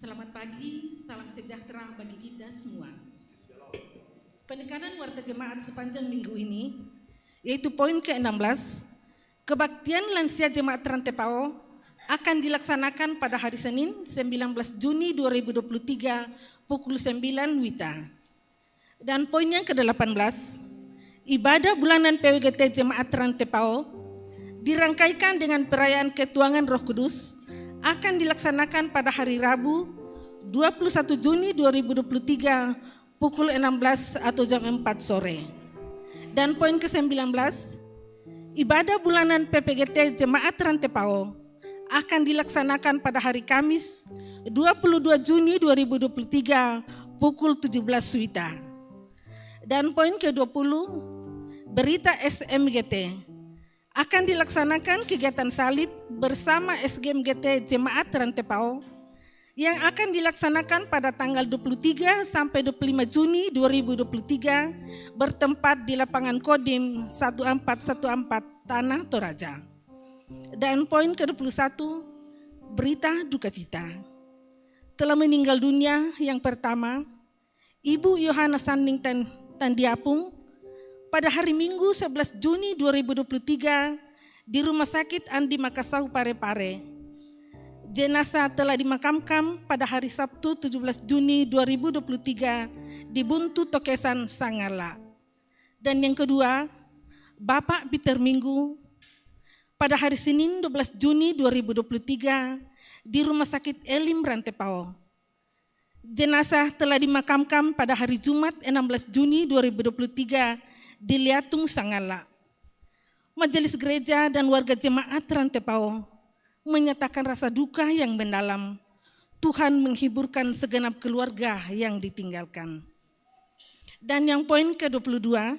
Selamat pagi, salam sejahtera bagi kita semua. Penekanan warta jemaat sepanjang minggu ini, yaitu poin ke-16, kebaktian lansia jemaat Rantepao akan dilaksanakan pada hari Senin 19 Juni 2023 pukul 9 WITA. Dan poin yang ke-18, ibadah bulanan PWGT jemaat Rantepao dirangkaikan dengan perayaan ketuangan Roh Kudus akan dilaksanakan pada hari Rabu 21 Juni 2023 pukul 16 atau jam 4 sore. Dan poin ke-19, ibadah bulanan PPGT Jemaat Rantepao akan dilaksanakan pada hari Kamis 22 Juni 2023 pukul 17 WITA. Dan poin ke-20, berita SMGT. Akan dilaksanakan kegiatan salib bersama SGMGT Jemaat Rantepao yang akan dilaksanakan pada tanggal 23 sampai 25 Juni 2023 bertempat di lapangan Kodim 1414 Tanah Toraja. Dan poin ke-21, berita duka cita. Telah meninggal dunia yang pertama, Ibu Yohana Sanding Tandiapung pada hari Minggu 11 Juni 2023 di Rumah Sakit Andi Makassau Parepare. Jenazah telah dimakamkan pada hari Sabtu 17 Juni 2023 di Buntu Tokesan Sangala. Dan yang kedua, Bapak Peter Minggu pada hari Senin 12 Juni 2023 di Rumah Sakit Elim Rantepao. Jenazah telah dimakamkan pada hari Jumat 16 Juni 2023 di Liatung Sangala. Majelis Gereja dan warga jemaat Rantepao menyatakan rasa duka yang mendalam. Tuhan menghiburkan segenap keluarga yang ditinggalkan. Dan yang poin ke-22,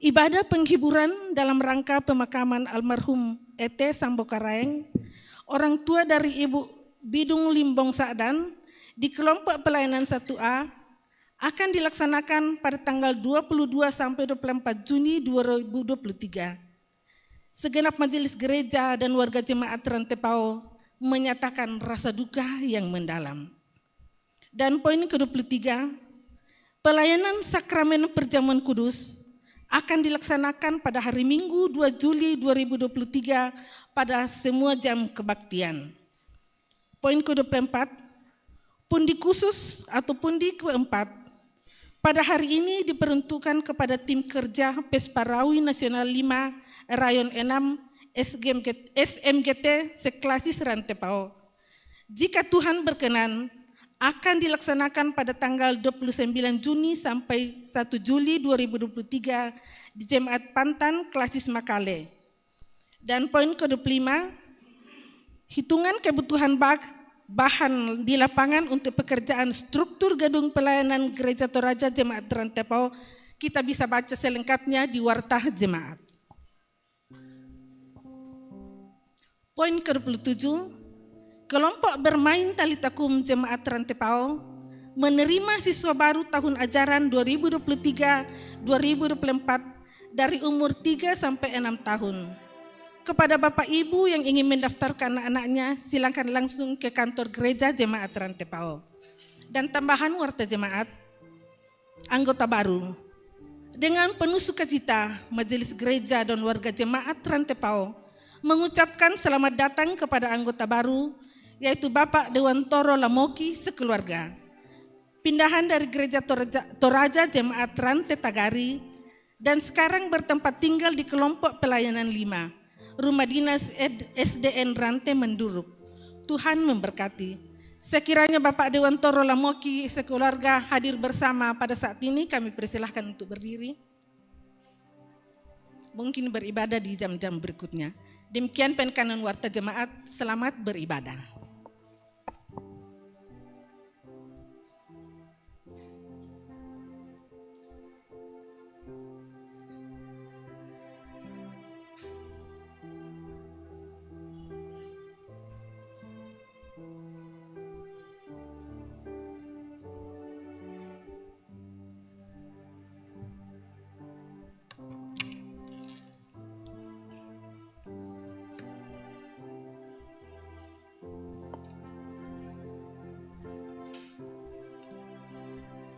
ibadah penghiburan dalam rangka pemakaman almarhum E.T. Sambokaraeng, orang tua dari Ibu Bidung Limbong Sa'dan di kelompok pelayanan 1A akan dilaksanakan pada tanggal 22 sampai 24 Juni 2023. Segenap majelis gereja dan warga jemaat Rantepao menyatakan rasa duka yang mendalam. Dan poin ke-23, pelayanan sakramen perjamuan kudus akan dilaksanakan pada hari Minggu 2 Juli 2023 pada semua jam kebaktian. Poin ke-24, pundi khusus atau pundi keempat pada hari ini diperuntukkan kepada tim kerja Pesparawi Nasional 5 Rayon 6 SMGT Seklasis Rantepao. Jika Tuhan berkenan, akan dilaksanakan pada tanggal 29 Juni sampai 1 Juli 2023 di Jemaat Pantan Klasis Makale. Dan poin ke-25, hitungan kebutuhan bahan di lapangan untuk pekerjaan struktur gedung pelayanan Gereja Toraja Jemaat Rantepao, kita bisa baca selengkapnya di Warta Jemaat. Poin ke-27, kelompok bermain Talitakum Jemaat Rantepao menerima siswa baru tahun ajaran 2023-2024 dari umur 3 sampai 6 tahun. Kepada Bapak Ibu yang ingin mendaftarkan anak-anaknya, silakan langsung ke kantor gereja Jemaat Rantepao. Dan tambahan warta jemaat, anggota baru. Dengan penuh sukacita, majelis gereja dan warga jemaat Rantepao mengucapkan selamat datang kepada anggota baru, yaitu Bapak Dewantoro Lamoki sekeluarga. Pindahan dari gereja Toraja Jemaat Rante Tagari dan sekarang bertempat tinggal di kelompok pelayanan 5. Rumah Dinas SDN Rante Menduruk. Tuhan memberkati. Sekiranya Bapak Dewantoro Lamoki sekeluarga hadir bersama pada saat ini, kami persilahkan untuk berdiri. mungkin beribadah di jam-jam berikutnya. Demikian penekanan warta jemaat, selamat beribadah.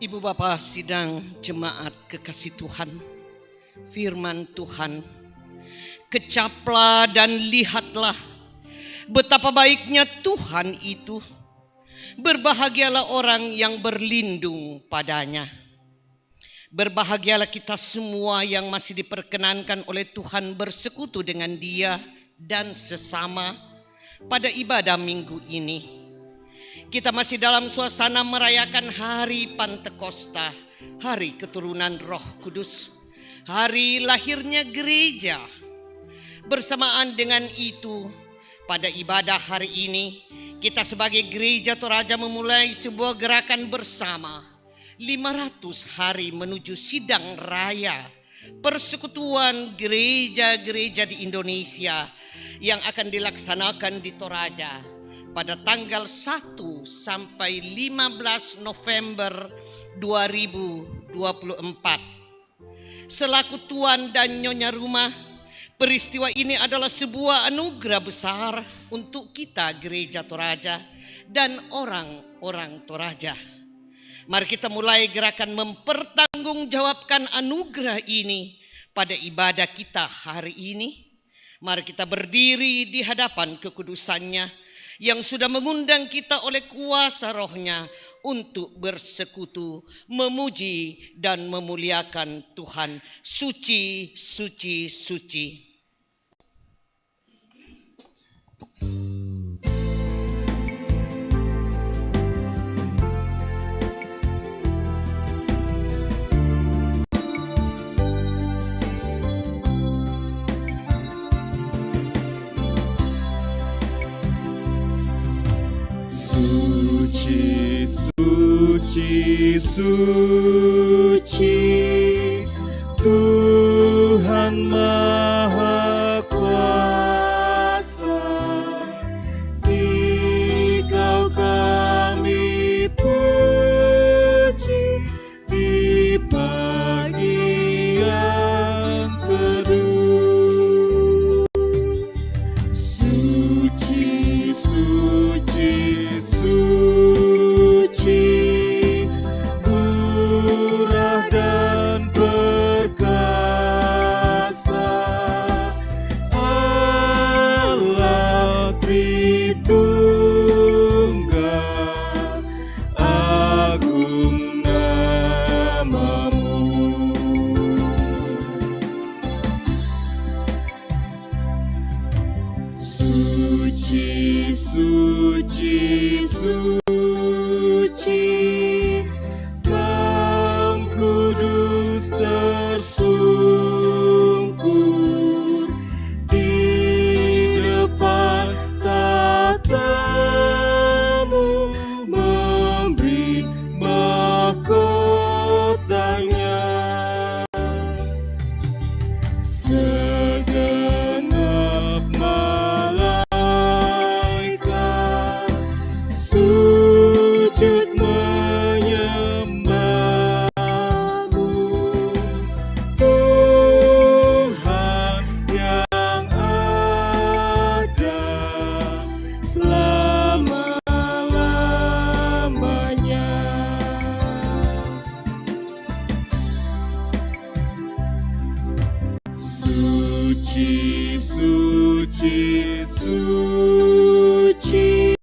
Ibu Bapa sidang jemaat kekasih Tuhan, firman Tuhan, kecaplah dan lihatlah betapa baiknya Tuhan itu. Berbahagialah orang yang berlindung padanya. Berbahagialah kita semua yang masih diperkenankan oleh Tuhan bersekutu dengan Dia dan sesama pada ibadah minggu ini. Kita masih dalam suasana merayakan hari Pantekosta, hari keturunan Roh Kudus, hari lahirnya gereja. Bersamaan dengan itu, pada ibadah hari ini, kita sebagai gereja Toraja memulai sebuah gerakan bersama, 500 hari menuju sidang raya persekutuan gereja-gereja di Indonesia yang akan dilaksanakan di Toraja pada tanggal 1 sampai 15 November 2024. Selaku tuan dan nyonya rumah, peristiwa ini adalah sebuah anugerah besar untuk kita gereja Toraja dan orang-orang Toraja. Mari kita mulai gerakan mempertanggungjawabkan anugerah ini pada ibadah kita hari ini. Mari kita berdiri di hadapan kekudusannya yang sudah mengundang kita oleh kuasa rohnya untuk bersekutu, memuji dan memuliakan Tuhan. Suci, suci, suci. Suci, suci, suci, Tuhan Maha Kuasa. Dikau kami puji di pagi yang teduh. Suci, suci, suci, murah dan perkasa, Allah Tritunggal, agung namamu. Suci, suci, suci, Kaum kudus tersungkur di depan tatamu, memberi mahkotanya. Segenap malaikat sujud menyembahmu, Tuhan yang ada selama-lamanya. Suci, suci, suci,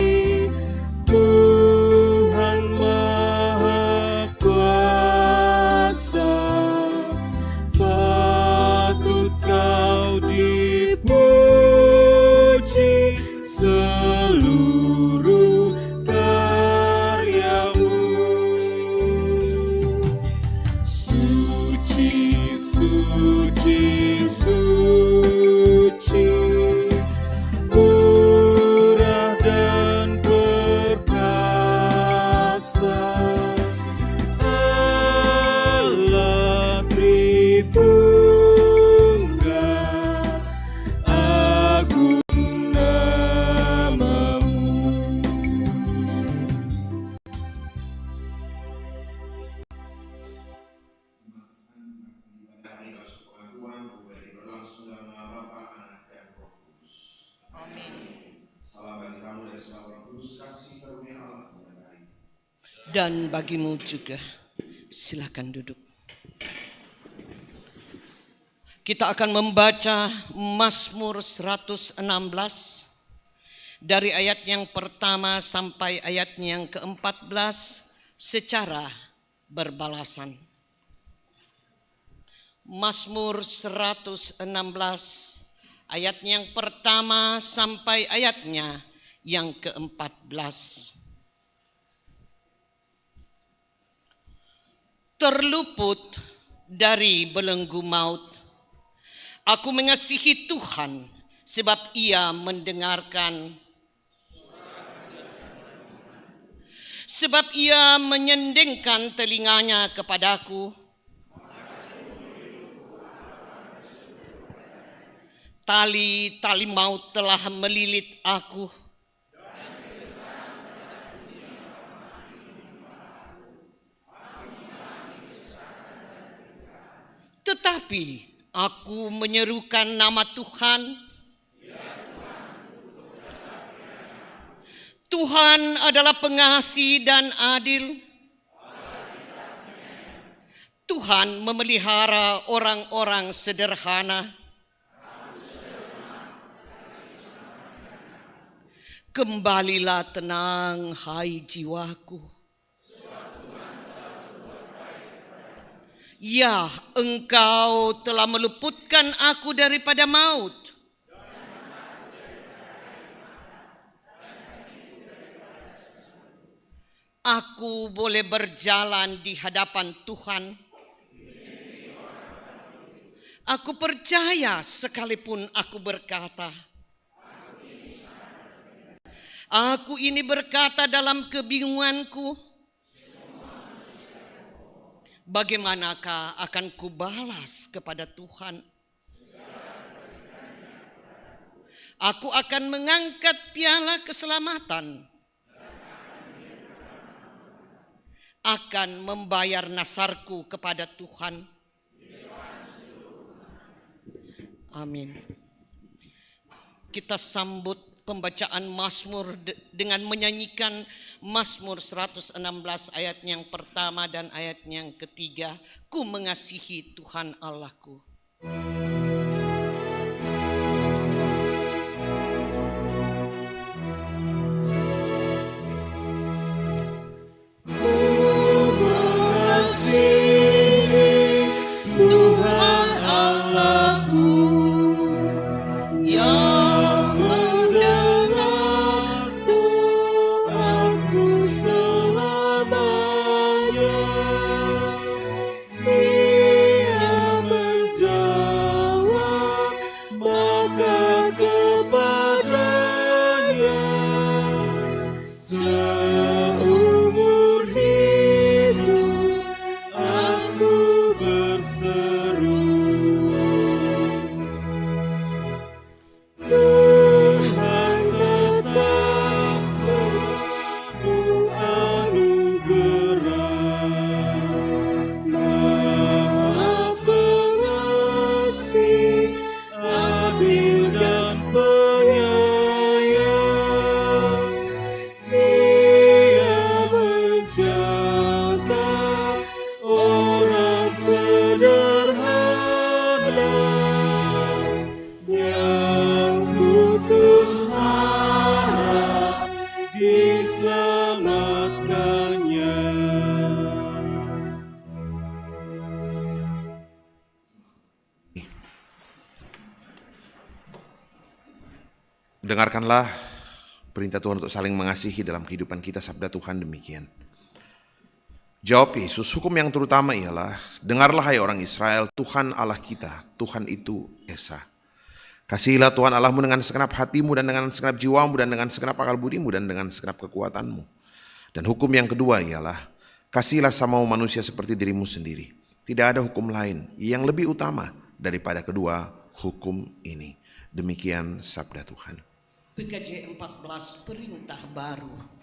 Tuhan Maha Kuasa. Patut kau dipuji seluruh karyamu. Suci, suci, suci, dan bagimu juga. Silakan duduk. Kita akan membaca Mazmur 116 dari ayat yang pertama sampai ayat yang ke-14 secara berbalasan. Mazmur 116 ayat yang pertama sampai ayatnya yang ke-14. Terluput dari belenggu maut, aku mengasihi Tuhan sebab Ia mendengarkan. Sebab Ia menyendingkan telinganya kepadaku. Tali-tali maut telah melilit aku. Tetapi aku menyerukan nama Tuhan. Tuhan adalah pengasih dan adil. Tuhan memelihara orang-orang sederhana. Kembalilah tenang, hai jiwaku. Ya, Engkau telah meluputkan aku daripada maut. Aku boleh berjalan di hadapan Tuhan. Aku percaya sekalipun aku berkata. Aku ini berkata dalam kebingunganku. Bagaimanakah akan kubalas kepada Tuhan? Aku akan mengangkat piala keselamatan. Akan membayar nasarku kepada Tuhan. Amin. Kita sambut pembacaan Mazmur dengan menyanyikan Mazmur 116 ayat yang pertama dan ayat yang ketiga. Ku mengasihi Tuhan Allahku. Dengarkanlah perintah Tuhan untuk saling mengasihi dalam kehidupan kita. Sabda Tuhan demikian. Jawab Yesus, hukum yang terutama ialah, dengarlah hai orang Israel, Tuhan Allah kita, Tuhan itu Esa. Kasihilah Tuhan Allahmu dengan segenap hatimu dan dengan segenap jiwamu dan dengan segenap akal budimu dan dengan segenap kekuatanmu. Dan hukum yang kedua ialah, kasihilah sama manusia seperti dirimu sendiri. Tidak ada hukum lain yang lebih utama daripada kedua hukum ini. Demikian sabda Tuhan. PKJ 14 perintah baru.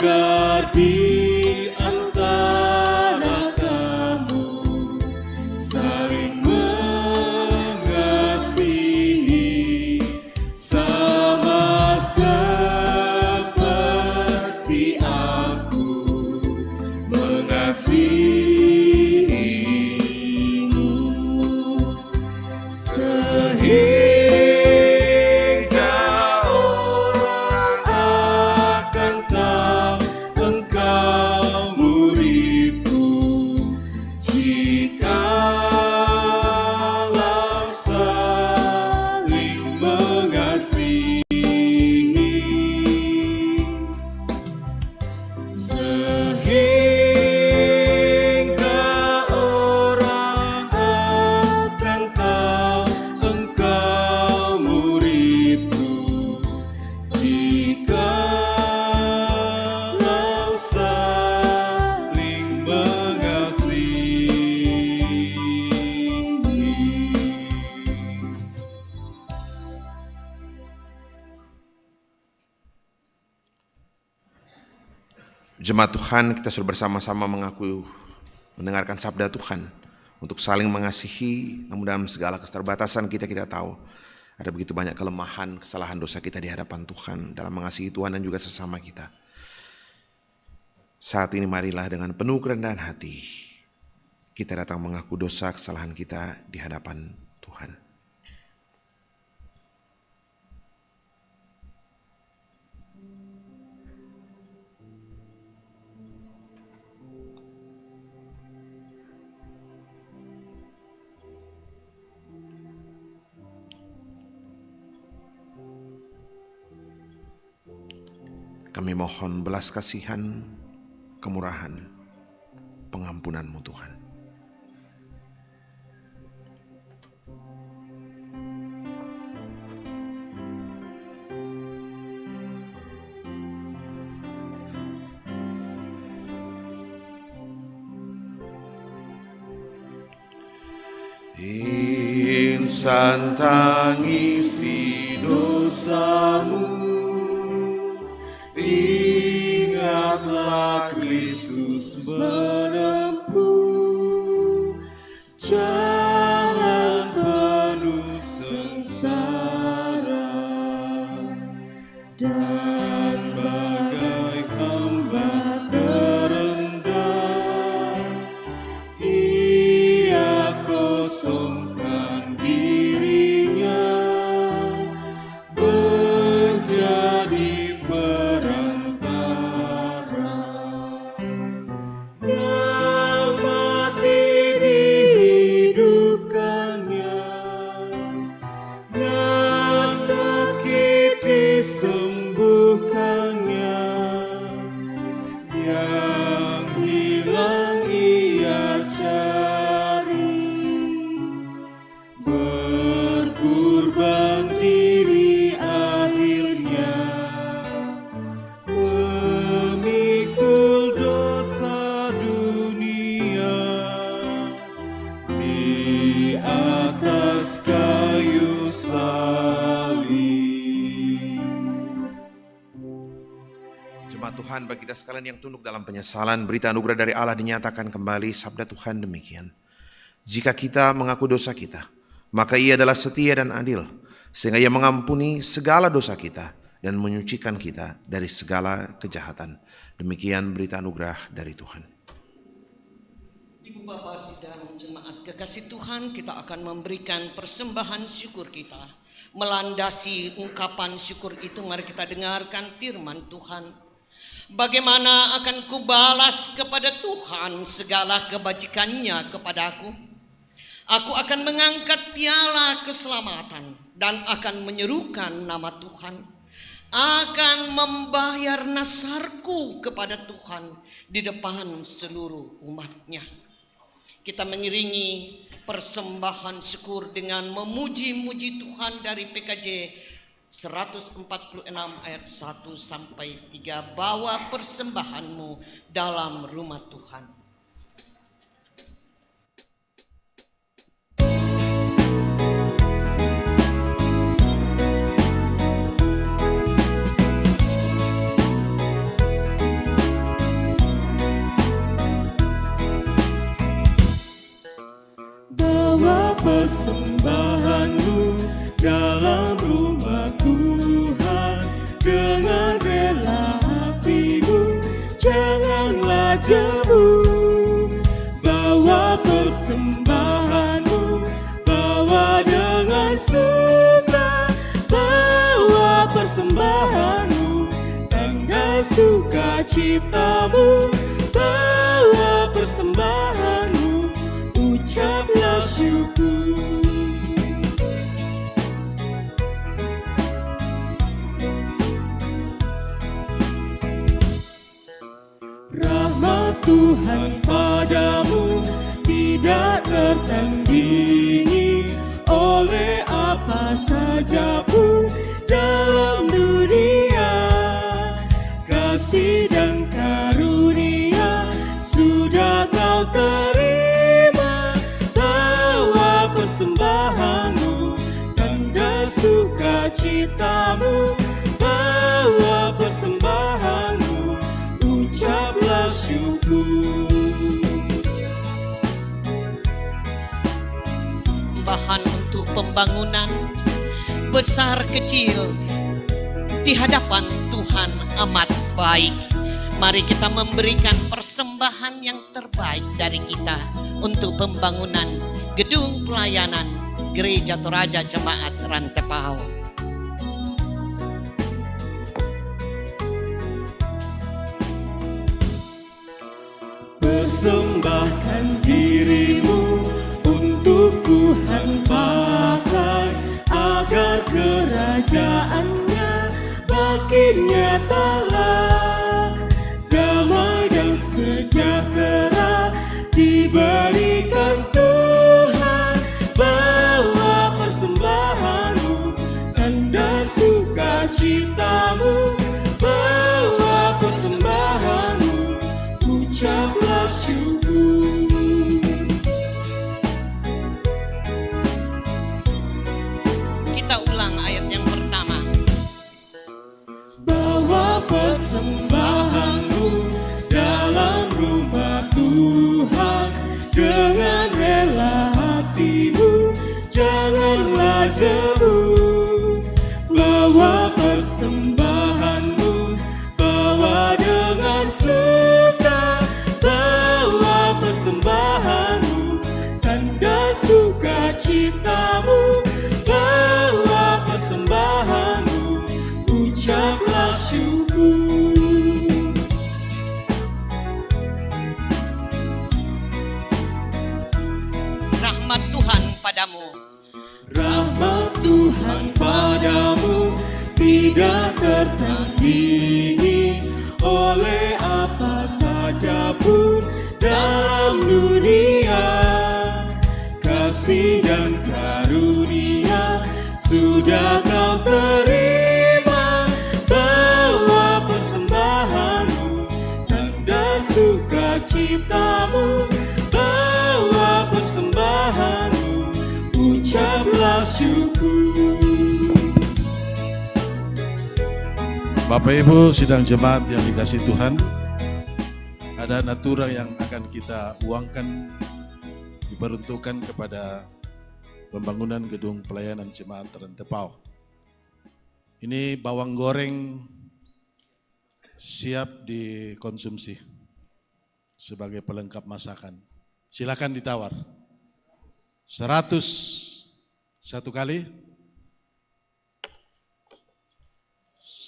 agar di antara kamu saling mengasihi sama seperti aku mengasihimu, sehingga orang akan tahu engkau muridku, jikalau saling mengasihi. Sehingga orang akan tahu engkau muridku, jikalau saling mengasihi. Jemaat Tuhan, kita sudah bersama-sama mendengarkan sabda Tuhan untuk saling mengasihi. Namun dalam segala keterbatasan kita tahu ada begitu banyak kelemahan, kesalahan, dosa kita di hadapan Tuhan dalam mengasihi Tuhan dan juga sesama kita. Saat ini marilah dengan penuh kerendahan hati kita datang mengaku dosa kesalahan kita di hadapan Tuhan. Kami mohon belas kasihan, kemurahan, pengampunan-Mu Tuhan. Insan tangisi dosamu, ingatlah Kristus menempuh jalan penuh sengsara, dan bagai hamba terendah ia kosongkan dirinya menjadi perantara yang mati dihidupkannya, yang sakit disembuhkannya, yang hilang ia cari, berkorban diri akhirnya, memikul dosa dunia di atas kayu salib. Jemaat Tuhan, bagi kita sekalian yang tunduk dalam penyesalan, berita anugerah dari Allah dinyatakan kembali. Sabda Tuhan demikian: jika kita mengaku dosa kita, maka Ia adalah setia dan adil, sehingga Ia mengampuni segala dosa kita dan menyucikan kita dari segala kejahatan. Demikian berita anugerah dari Tuhan. Ibu Bapak sidang jemaat kekasih Tuhan, kita akan memberikan persembahan syukur kita. Melandasi ungkapan syukur itu, mari kita dengarkan firman Tuhan. Bagaimana akan kubalas kepada Tuhan segala kebajikannya kepadaku? Aku akan mengangkat piala keselamatan dan akan menyerukan nama Tuhan. Akan membayar nasarku kepada Tuhan di depan seluruh umatnya. Kita mengiringi persembahan syukur dengan memuji-muji Tuhan dari PKJ 146 ayat 1 sampai 3. Bawa persembahanmu dalam rumah Tuhan. persembahanmu dalam rumah Tuhan dengan rela hatimu, janganlah jemu. Bawa persembahanmu, bawa dengan suka, bawa persembahanmu, tanda sukacitamu, bawa persembahanmu, ucaplah syukur. Rahmat Tuhan padamu tidak tertandingi oleh apa saja pun dalam dunia. Kasih dan karunia sudah kau terima, bawa persembahanmu, tanda sukacitamu, bawa persembahanmu, ucaplah syukur. Bahan untuk pembangunan besar kecil di hadapan Tuhan amat baik. Mari kita memberikan persembahan yang terbaik dari kita untuk pembangunan gedung pelayanan Gereja Toraja Jemaat Rantepao. Persembahkan dirimu untuk Tuhan pakai, agar kerajaannya makin nyatalah. Damai dan sejahtera diberikan Tuhan, bawa persembahanmu, tanda sukacitamu, bawa persembahanmu, ucaplah syukur. Kita ulang ayat yang pertama. Bawa persembahanmu dalam rumah Tuhan dengan rela hatimu, janganlah jemu. Bawa persembahanmu, bawa dengan suka, bawa persembahanmu, tanda sukacitamu, bawa persembahanmu, ucaplah syukur. Rahmat Tuhan padamu. Rahmat Tuhan padamu tidak tertandingi oleh apa saja pun dalam dunia. Kasih dan karunia sudah kau terima, bawa persembahanmu, tanda sukacitamu, bawa persembahanmu, ucaplah syukur. Bapak Ibu sidang jemaat yang dikasihi Tuhan, ada natura yang akan kita uangkan diperuntukkan kepada pembangunan gedung pelayanan jemaat Rantepao. Ini bawang goreng siap dikonsumsi sebagai pelengkap masakan. Silakan ditawar. 100 satu kali.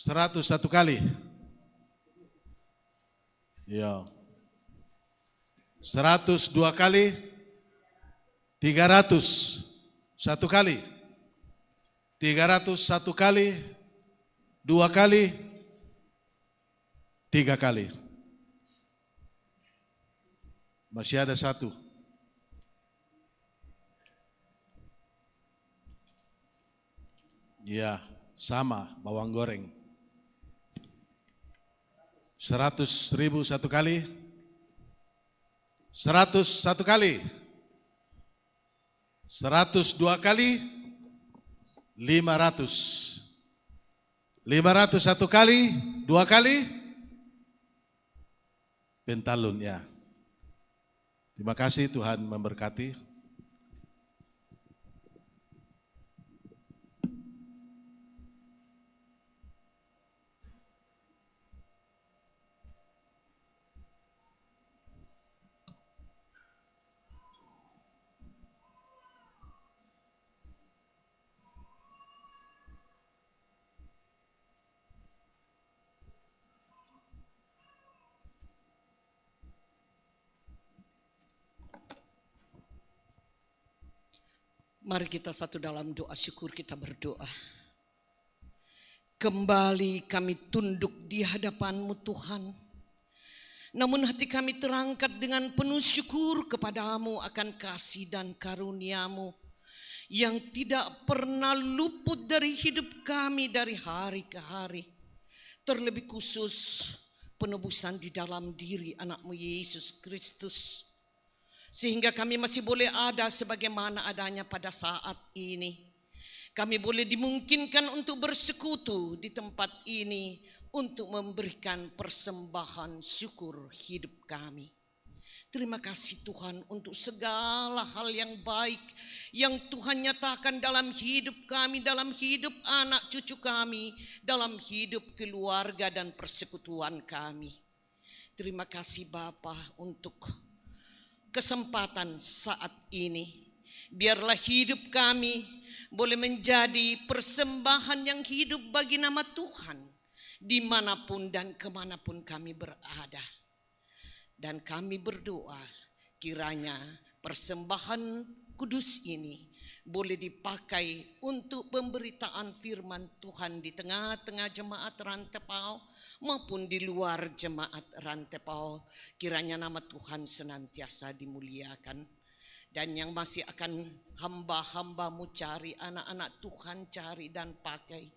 100 satu kali. Ya. 100 dua kali. 300 satu kali. 300 satu kali. 2 kali. 3 kali. Masih ada 1. Ya, sama bawang goreng. 100.000 satu kali. 100 satu kali. 100 dua kali. 500. 500 satu kali. 2 kali. Pentalun ya. Terima kasih, Tuhan memberkati. Mari kita satu dalam doa syukur, kita berdoa. Kembali kami tunduk di hadapan-Mu Tuhan. Namun hati kami terangkat dengan penuh syukur kepadamu akan kasih dan karunia-Mu yang tidak pernah luput dari hidup kami dari hari ke hari. Terlebih khusus penebusan di dalam diri anak-Mu Yesus Kristus. Sehingga kami masih boleh ada sebagaimana adanya pada saat ini. Kami boleh dimungkinkan untuk bersekutu di tempat ini untuk memberikan persembahan syukur hidup kami. Terima kasih Tuhan untuk segala hal yang baik yang Tuhan nyatakan dalam hidup kami, dalam hidup anak cucu kami, dalam hidup keluarga dan persekutuan kami. Terima kasih Bapa untuk kesempatan saat ini. Biarlah hidup kami boleh menjadi persembahan yang hidup bagi nama Tuhan dimanapun dan kemanapun kami berada. Dan kami berdoa kiranya persembahan kudus ini boleh dipakai untuk pemberitaan firman Tuhan di tengah-tengah jemaat Rantepao maupun di luar jemaat Rantepao. Kiranya nama Tuhan senantiasa dimuliakan. Dan yang masih akan hamba-hambamu cari, anak-anak Tuhan cari dan pakai.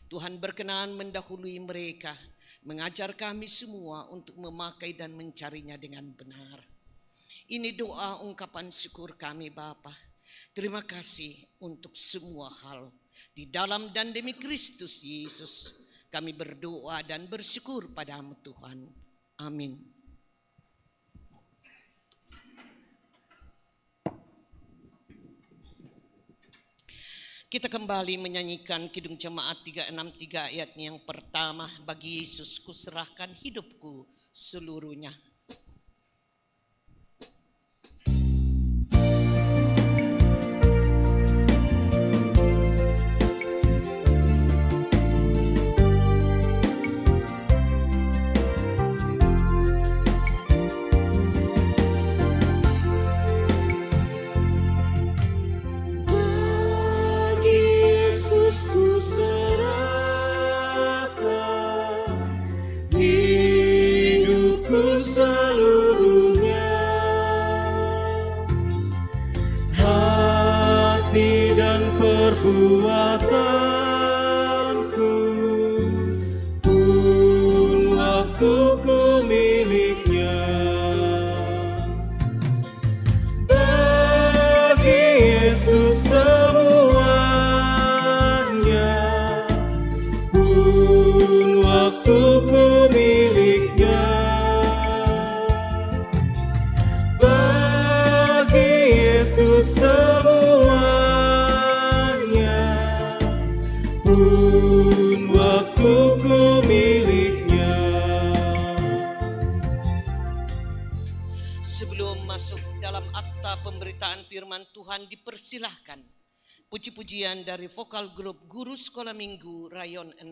Tuhan berkenan mendahului mereka, mengajar kami semua untuk memakai dan mencarinya dengan benar. Ini doa ungkapan syukur kami Bapa. Terima kasih untuk semua hal. Di dalam dan demi Kristus Yesus kami berdoa dan bersyukur padamu Tuhan. Amin. Kita kembali menyanyikan Kidung Jemaat 363 ayatnya yang pertama. Bagi Yesus kuserahkan hidupku seluruhnya. Perbuatanku pun waktuku miliknya. Bagi Yesus semuanya pun waktuku miliknya. Bagi Yesus pun waktuku miliknya. Sebelum masuk dalam akta pemberitaan firman Tuhan, dipersilahkan puji-pujian dari vokal grup Guru Sekolah Minggu Rayon 6.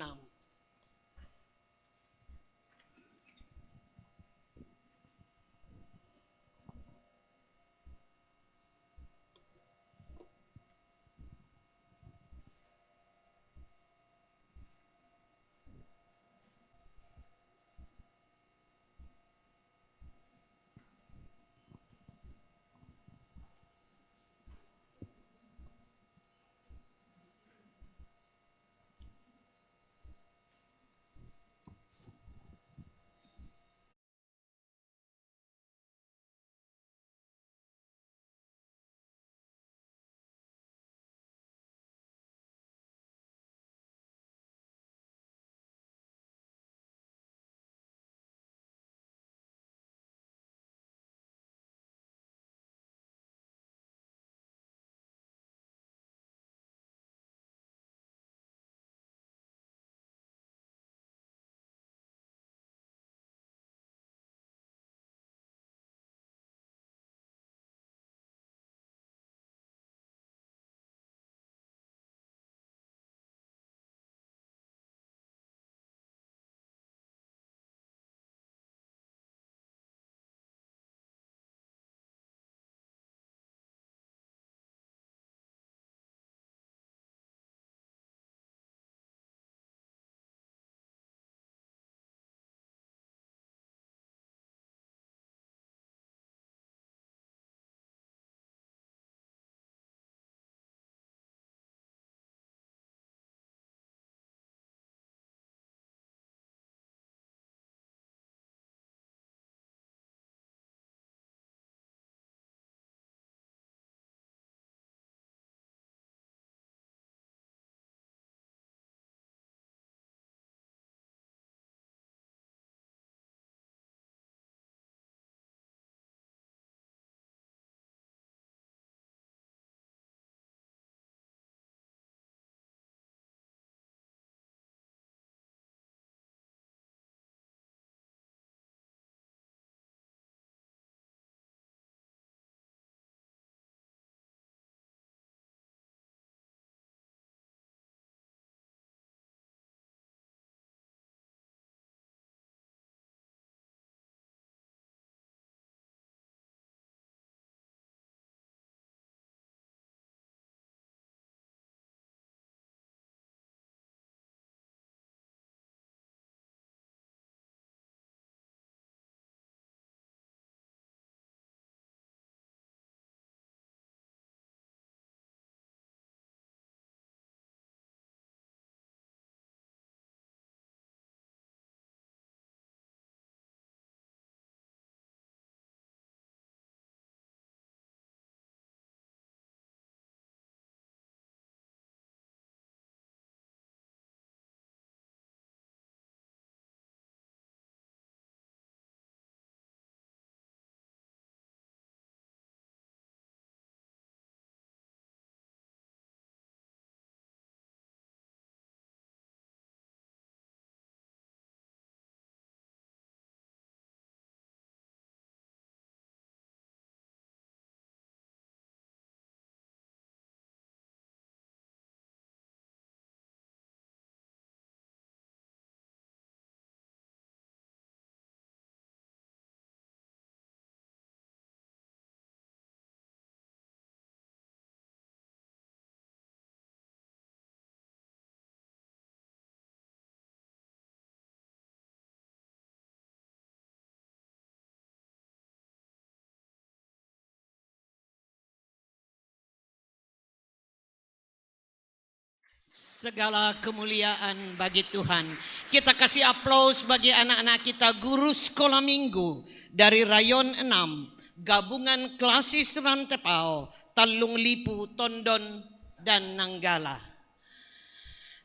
Segala kemuliaan bagi Tuhan. Kita kasih aplaus bagi anak-anak kita guru sekolah minggu dari Rayon 6, Gabungan Klasis Rantepao, Talung Lipu, Tondon, dan Nanggala.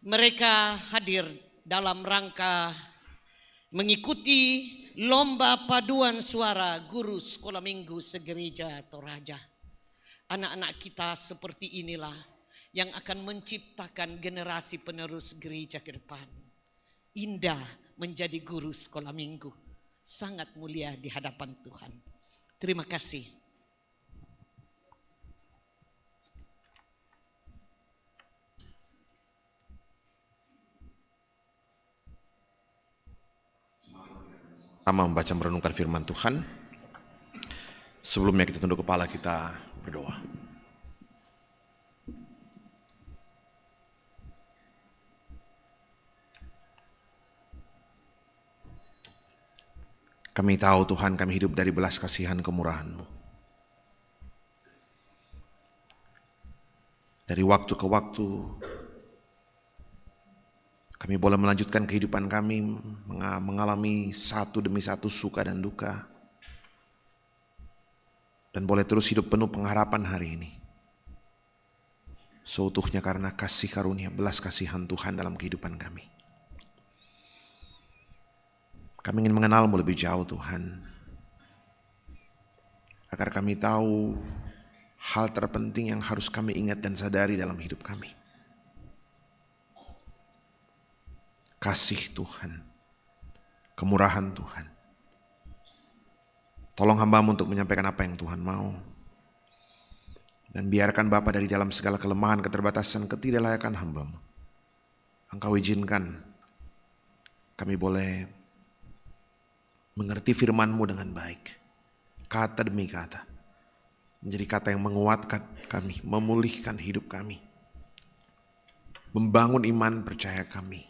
Mereka hadir dalam rangka mengikuti lomba paduan suara guru sekolah minggu segereja Toraja. Anak-anak kita seperti inilah yang akan menciptakan generasi penerus gereja ke depan. Indah menjadi guru sekolah minggu. Sangat mulia di hadapan Tuhan. Terima kasih. Sama membaca merenungkan firman Tuhan. Sebelumnya kita tunduk kepala, kita berdoa. Kami tahu Tuhan, kami hidup dari belas kasihan kemurahan-Mu. Dari waktu ke waktu, kami boleh melanjutkan kehidupan kami, mengalami satu demi satu suka dan duka. Dan boleh terus hidup penuh pengharapan hari ini. Seutuhnya karena kasih karunia, belas kasihan Tuhan dalam kehidupan kami. Kami ingin mengenal-Mu lebih jauh Tuhan. Agar kami tahu hal terpenting yang harus kami ingat dan sadari dalam hidup kami. Kasih Tuhan, kemurahan Tuhan. Tolong hamba-Mu untuk menyampaikan apa yang Tuhan mau. Dan biarkan Bapa dari dalam segala kelemahan, keterbatasan, ketidaklayakan hamba-Mu, Engkau izinkan kami boleh mengerti firman-Mu dengan baik. Kata demi kata. Menjadi kata yang menguatkan kami, memulihkan hidup kami. Membangun iman percaya kami.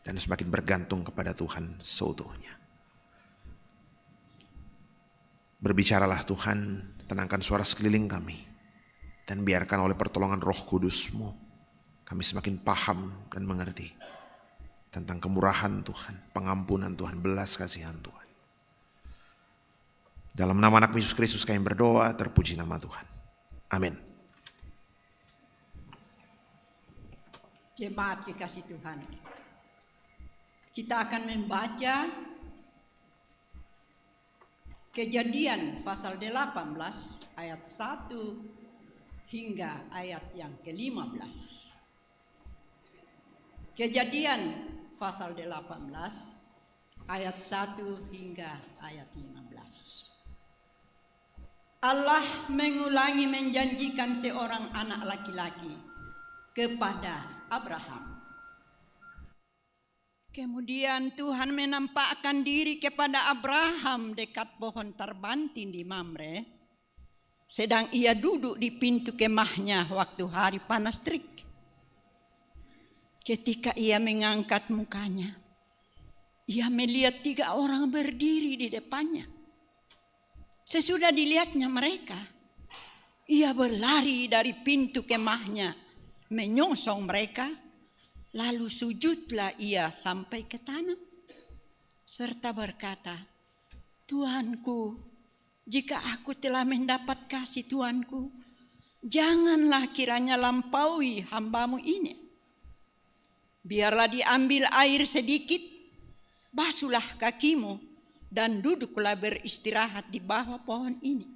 Dan semakin bergantung kepada Tuhan seutuhnya. Berbicaralah Tuhan, tenangkan suara sekeliling kami. Dan biarkan oleh pertolongan Roh Kudus-Mu, kami semakin paham dan mengerti tentang kemurahan Tuhan, pengampunan Tuhan, belas kasihan Tuhan. Dalam nama anak Yesus Kristus kami berdoa, terpuji nama Tuhan. Amin. Jemaat kekasih Tuhan, kita akan membaca Kejadian pasal 18 ayat 1 hingga ayat yang ke-15. Kejadian pasal 18 ayat 1 hingga ayat 15. Allah mengulangi menjanjikan seorang anak laki-laki kepada Abraham. Kemudian Tuhan menampakkan diri kepada Abraham dekat pohon terbantin di Mamre, sedang ia duduk di pintu kemahnya waktu hari panas terik. Ketika ia mengangkat mukanya, ia melihat 3 orang berdiri di depannya. Sesudah dilihatnya mereka, ia berlari dari pintu kemahnya, menyongsong mereka. Lalu sujudlah ia sampai ke tanah, serta berkata, Tuanku, jika aku telah mendapat kasih Tuanku, janganlah kiranya lampaui hamba-Mu ini. Biarlah diambil air sedikit, basuhlah kakimu, dan duduklah beristirahat di bawah pohon ini.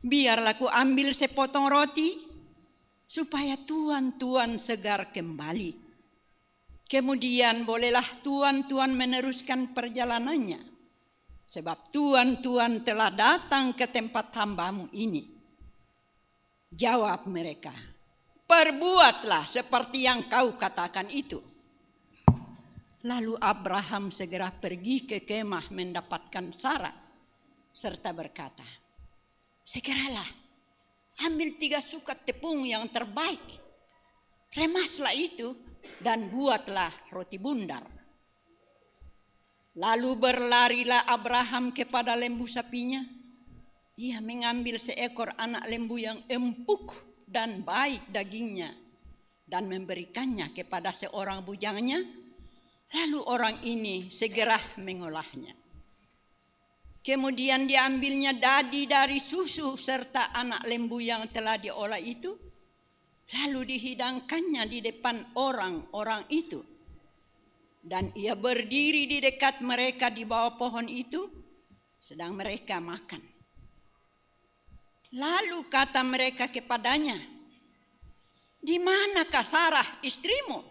Biarlah ku ambil sepotong roti, supaya tuan-tuan segar kembali. Kemudian bolehlah tuan-tuan meneruskan perjalanannya, sebab tuan-tuan telah datang ke tempat hamba-Mu ini. Jawab mereka, perbuatlah seperti yang kau katakan itu. Lalu Abraham segera pergi ke kemah mendapatkan Sara, serta berkata, segeralah, ambil 3 sukat tepung yang terbaik, remaslah itu dan buatlah roti bundar. Lalu berlarilah Abraham kepada lembu sapinya. Ia mengambil seekor anak lembu yang empuk dan baik dagingnya dan memberikannya kepada seorang bujangnya, lalu orang ini segera mengolahnya. Kemudian diambilnya dadi dari susu serta anak lembu yang telah diolah itu, lalu dihidangkannya di depan orang-orang itu. Dan ia berdiri di dekat mereka di bawah pohon itu, sedang mereka makan. Lalu kata mereka kepadanya, "Di manakah Sarah istrimu?"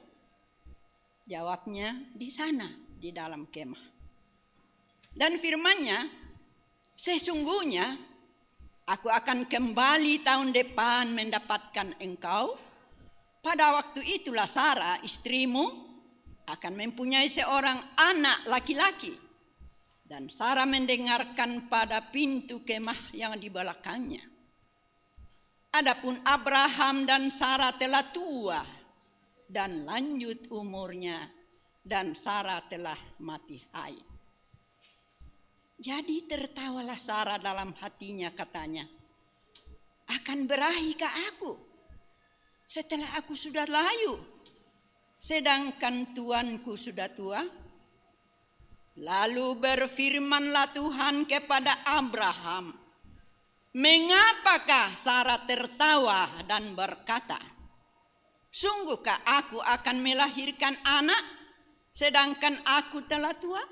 Jawabnya, "Di sana, di dalam kemah." Dan firman-Nya, "Sesungguhnya aku akan kembali tahun depan mendapatkan engkau. Pada waktu itulah Sarah istrimu akan mempunyai seorang anak laki-laki." Dan Sarah mendengarkan pada pintu kemah yang di belakangnya. Adapun Abraham dan Sarah telah tua dan lanjut umurnya, dan Sarah telah mati haid. Jadi tertawalah Sarah dalam hatinya, katanya, "Akan berahikah aku setelah aku sudah layu, sedangkan tuanku sudah tua?" Lalu berfirmanlah Tuhan kepada Abraham, "Mengapakah Sarah tertawa dan berkata, sungguhkah aku akan melahirkan anak, sedangkan aku telah tua?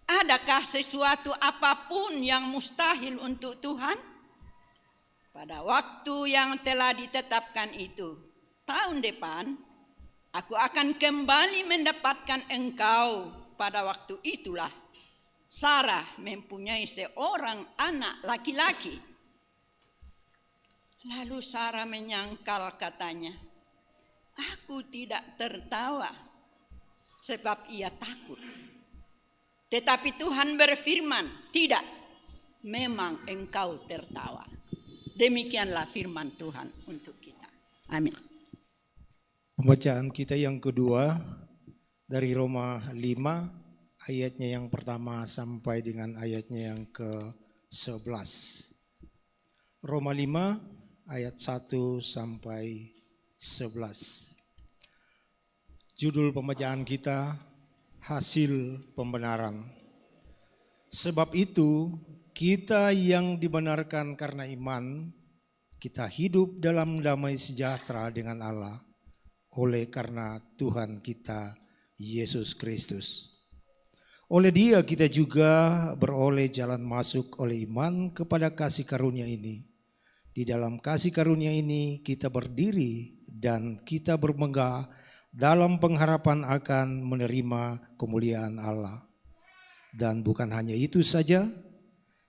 Adakah sesuatu apapun yang mustahil untuk Tuhan?" Pada waktu yang telah ditetapkan itu, tahun depan, aku akan kembali mendapatkan engkau. Pada waktu itulah Sarah mempunyai seorang anak laki-laki. Lalu Sarah menyangkal, katanya, "Aku tidak tertawa sebab ia takut." Tetapi Tuhan berfirman, "Tidak, memang engkau tertawa." Demikianlah firman Tuhan untuk kita. Amin. Pembacaan kita yang kedua dari Roma 5 ayatnya yang pertama sampai dengan ayatnya yang ke-11. Roma 5 ayat 1 sampai 11. Judul pembacaan kita, hasil pembenaran. Sebab itu kita yang dibenarkan karena iman, kita hidup dalam damai sejahtera dengan Allah oleh karena Tuhan kita Yesus Kristus. Oleh Dia kita juga beroleh jalan masuk oleh iman kepada kasih karunia ini. Di dalam kasih karunia ini kita berdiri dan kita bermegah dalam pengharapan akan menerima kemuliaan Allah. Dan bukan hanya itu saja,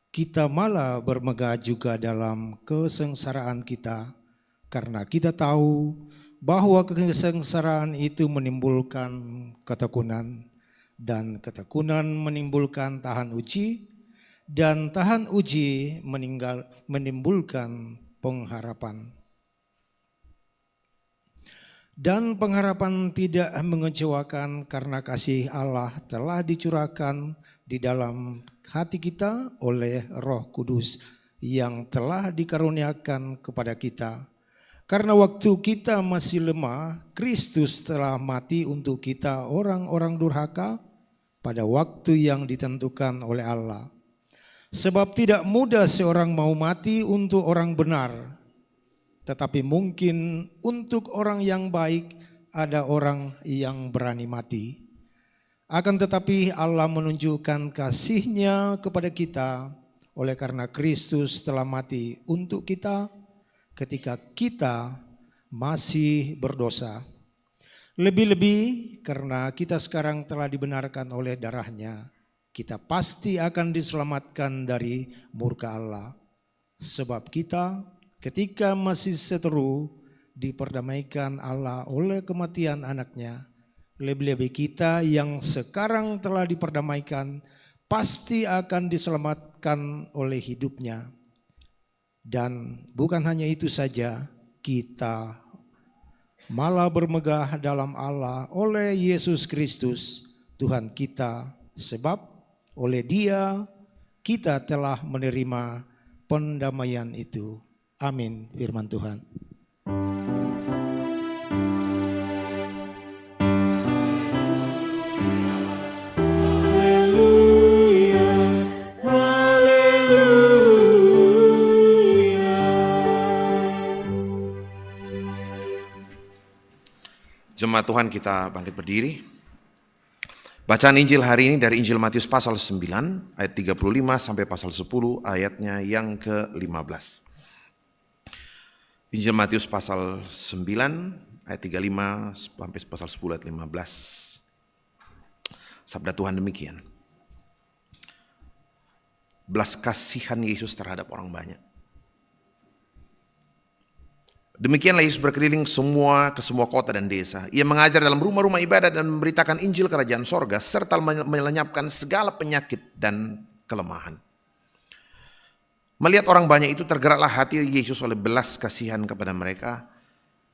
kita malah bermegah juga dalam kesengsaraan kita, karena kita tahu bahwa kesengsaraan itu menimbulkan ketekunan, dan ketekunan menimbulkan tahan uji, dan tahan uji menimbulkan pengharapan. Dan pengharapan tidak mengecewakan, karena kasih Allah telah dicurahkan di dalam hati kita oleh Roh Kudus yang telah dikaruniakan kepada kita. Karena waktu kita masih lemah, Kristus telah mati untuk kita orang-orang durhaka pada waktu yang ditentukan oleh Allah. Sebab tidak mudah seorang mau mati untuk orang benar, tetapi mungkin untuk orang yang baik ada orang yang berani mati. Akan tetapi Allah menunjukkan kasih-Nya kepada kita oleh karena Kristus telah mati untuk kita ketika kita masih berdosa. Lebih-lebih karena kita sekarang telah dibenarkan oleh darah-Nya, kita pasti akan diselamatkan dari murka Allah. Sebab kita ketika masih seteru diperdamaikan Allah oleh kematian anak-Nya. Lebih-lebih kita yang sekarang telah diperdamaikan pasti akan diselamatkan oleh hidup-Nya. Dan bukan hanya itu saja, kita malah bermegah dalam Allah oleh Yesus Kristus Tuhan kita, sebab oleh Dia kita telah menerima pendamaian itu. Amin. Firman Tuhan. nama Tuhan kita bangkit berdiri. Bacaan Injil hari ini dari Injil Matius pasal 9 ayat 35 sampai pasal 10 ayatnya yang ke-15. Injil Matius pasal 9 ayat 35 sampai pasal 10 ayat 15. Sabda Tuhan demikian. Belas kasihan Yesus terhadap orang banyak. Demikianlah Yesus berkeliling ke semua kota dan desa. Ia mengajar dalam rumah-rumah ibadat dan memberitakan Injil kerajaan sorga serta melenyapkan segala penyakit dan kelemahan. Melihat orang banyak itu tergeraklah hati Yesus oleh belas kasihan kepada mereka,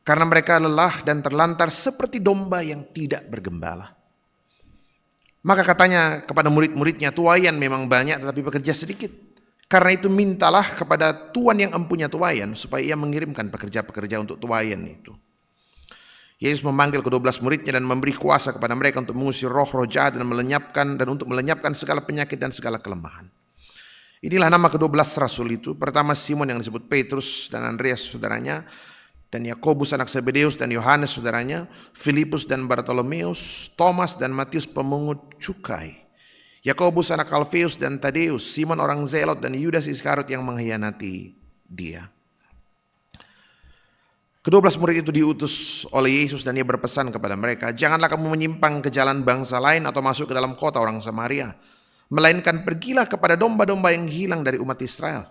karena mereka lelah dan terlantar seperti domba yang tidak bergembala. Maka katanya kepada murid-muridnya, tuaian memang banyak tetapi pekerja sedikit. Karena itu mintalah kepada Tuan yang empunya tuaian supaya ia mengirimkan pekerja-pekerja untuk tuaian itu. Yesus memanggil ke-12 muridnya dan memberi kuasa kepada mereka untuk mengusir roh-roh jahat dan untuk melenyapkan segala penyakit dan segala kelemahan. Inilah nama ke-12 rasul itu. Pertama Simon yang disebut Petrus dan Andreas saudaranya, dan Yakobus anak Zebedeus dan Yohanes saudaranya, Filipus dan Bartolomeus, Thomas dan Matius pemungut cukai, Yakobus anak Alfeus dan Tadeus, Simon orang Zelot dan Yudas Iskariot yang mengkhianati dia. Ke-12 murid itu diutus oleh Yesus dan ia berpesan kepada mereka, janganlah kamu menyimpang ke jalan bangsa lain atau masuk ke dalam kota orang Samaria, melainkan pergilah kepada domba-domba yang hilang dari umat Israel.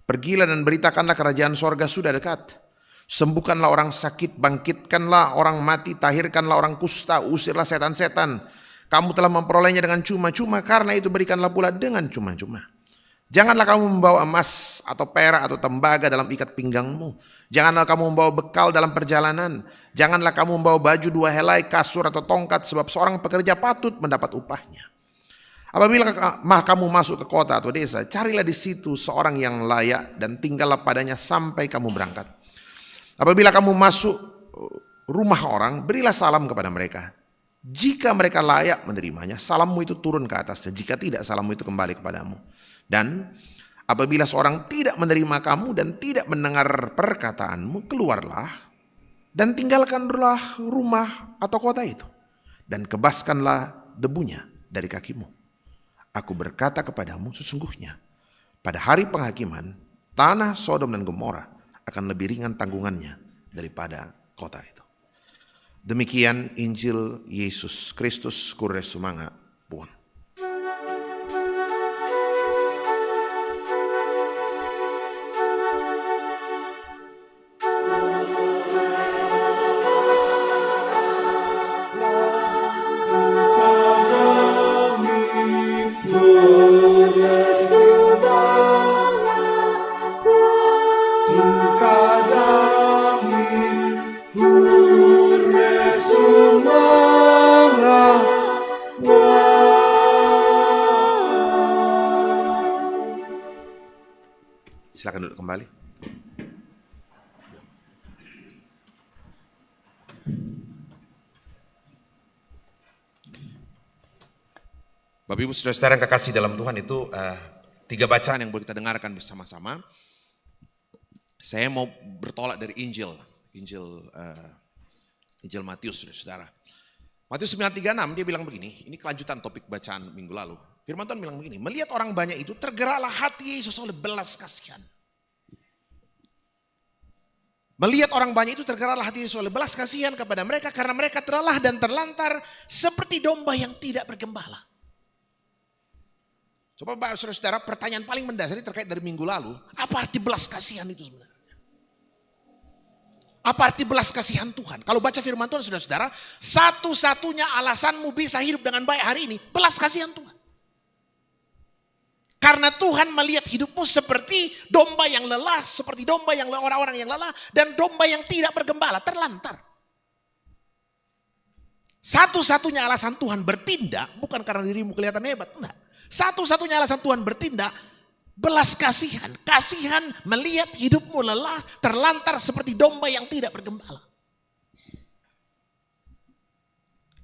Pergilah dan beritakanlah kerajaan sorga sudah dekat. Sembuhkanlah orang sakit, bangkitkanlah orang mati, tahirkanlah orang kusta, usirlah setan-setan. Kamu telah memperolehnya dengan cuma-cuma, karena itu berikanlah pula dengan cuma-cuma. Janganlah kamu membawa emas atau perak atau tembaga dalam ikat pinggangmu. Janganlah kamu membawa bekal dalam perjalanan. Janganlah kamu membawa baju 2 helai, kasur atau tongkat, sebab seorang pekerja patut mendapat upahnya. Apabila kamu masuk ke kota atau desa, carilah di situ seorang yang layak dan tinggallah padanya sampai kamu berangkat. Apabila kamu masuk rumah orang, berilah salam kepada mereka. Jika mereka layak menerimanya, salammu itu turun ke atasnya. Jika tidak, salammu itu kembali kepadamu. Dan apabila seorang tidak menerima kamu dan tidak mendengar perkataanmu, keluarlah dan tinggalkanlah rumah atau kota itu. Dan kebaskanlah debunya dari kakimu. Aku berkata kepadamu, sesungguhnya pada hari penghakiman, tanah Sodom dan Gomora akan lebih ringan tanggungannya daripada kota itu. Demikian Injil Yesus Kristus Kure Sumanga Puan. Silakan duduk kembali. Bapak Ibu Saudara-saudara yang kekasih dalam Tuhan, itu 3 bacaan yang boleh kita dengarkan bersama-sama. Saya mau bertolak dari Injil Matius, Saudara. Matius 9:36 dia bilang begini, ini kelanjutan topik bacaan minggu lalu. Firman Tuhan bilang begini, melihat orang banyak itu tergeraklah hati Yesus oleh belas kasihan. Melihat orang banyak itu tergeraklah hati Yesus oleh belas kasihan kepada mereka, karena mereka lelah dan terlantar seperti domba yang tidak bergembala. Coba Bapak Saudara, pertanyaan paling mendasar terkait dari minggu lalu, apa arti belas kasihan itu sebenarnya? Apa arti belas kasihan Tuhan? Kalau baca firman Tuhan saudara-saudara, satu-satunya alasanmu bisa hidup dengan baik hari ini, belas kasihan Tuhan. Karena Tuhan melihat hidupmu seperti domba yang lelah, seperti domba yang orang-orang yang lelah, dan domba yang tidak bergembala, terlantar. Satu-satunya alasan Tuhan bertindak, bukan karena dirimu kelihatan hebat, enggak. Satu-satunya alasan Tuhan bertindak, belas kasihan. Kasihan melihat hidupmu lelah, terlantar seperti domba yang tidak bergembala.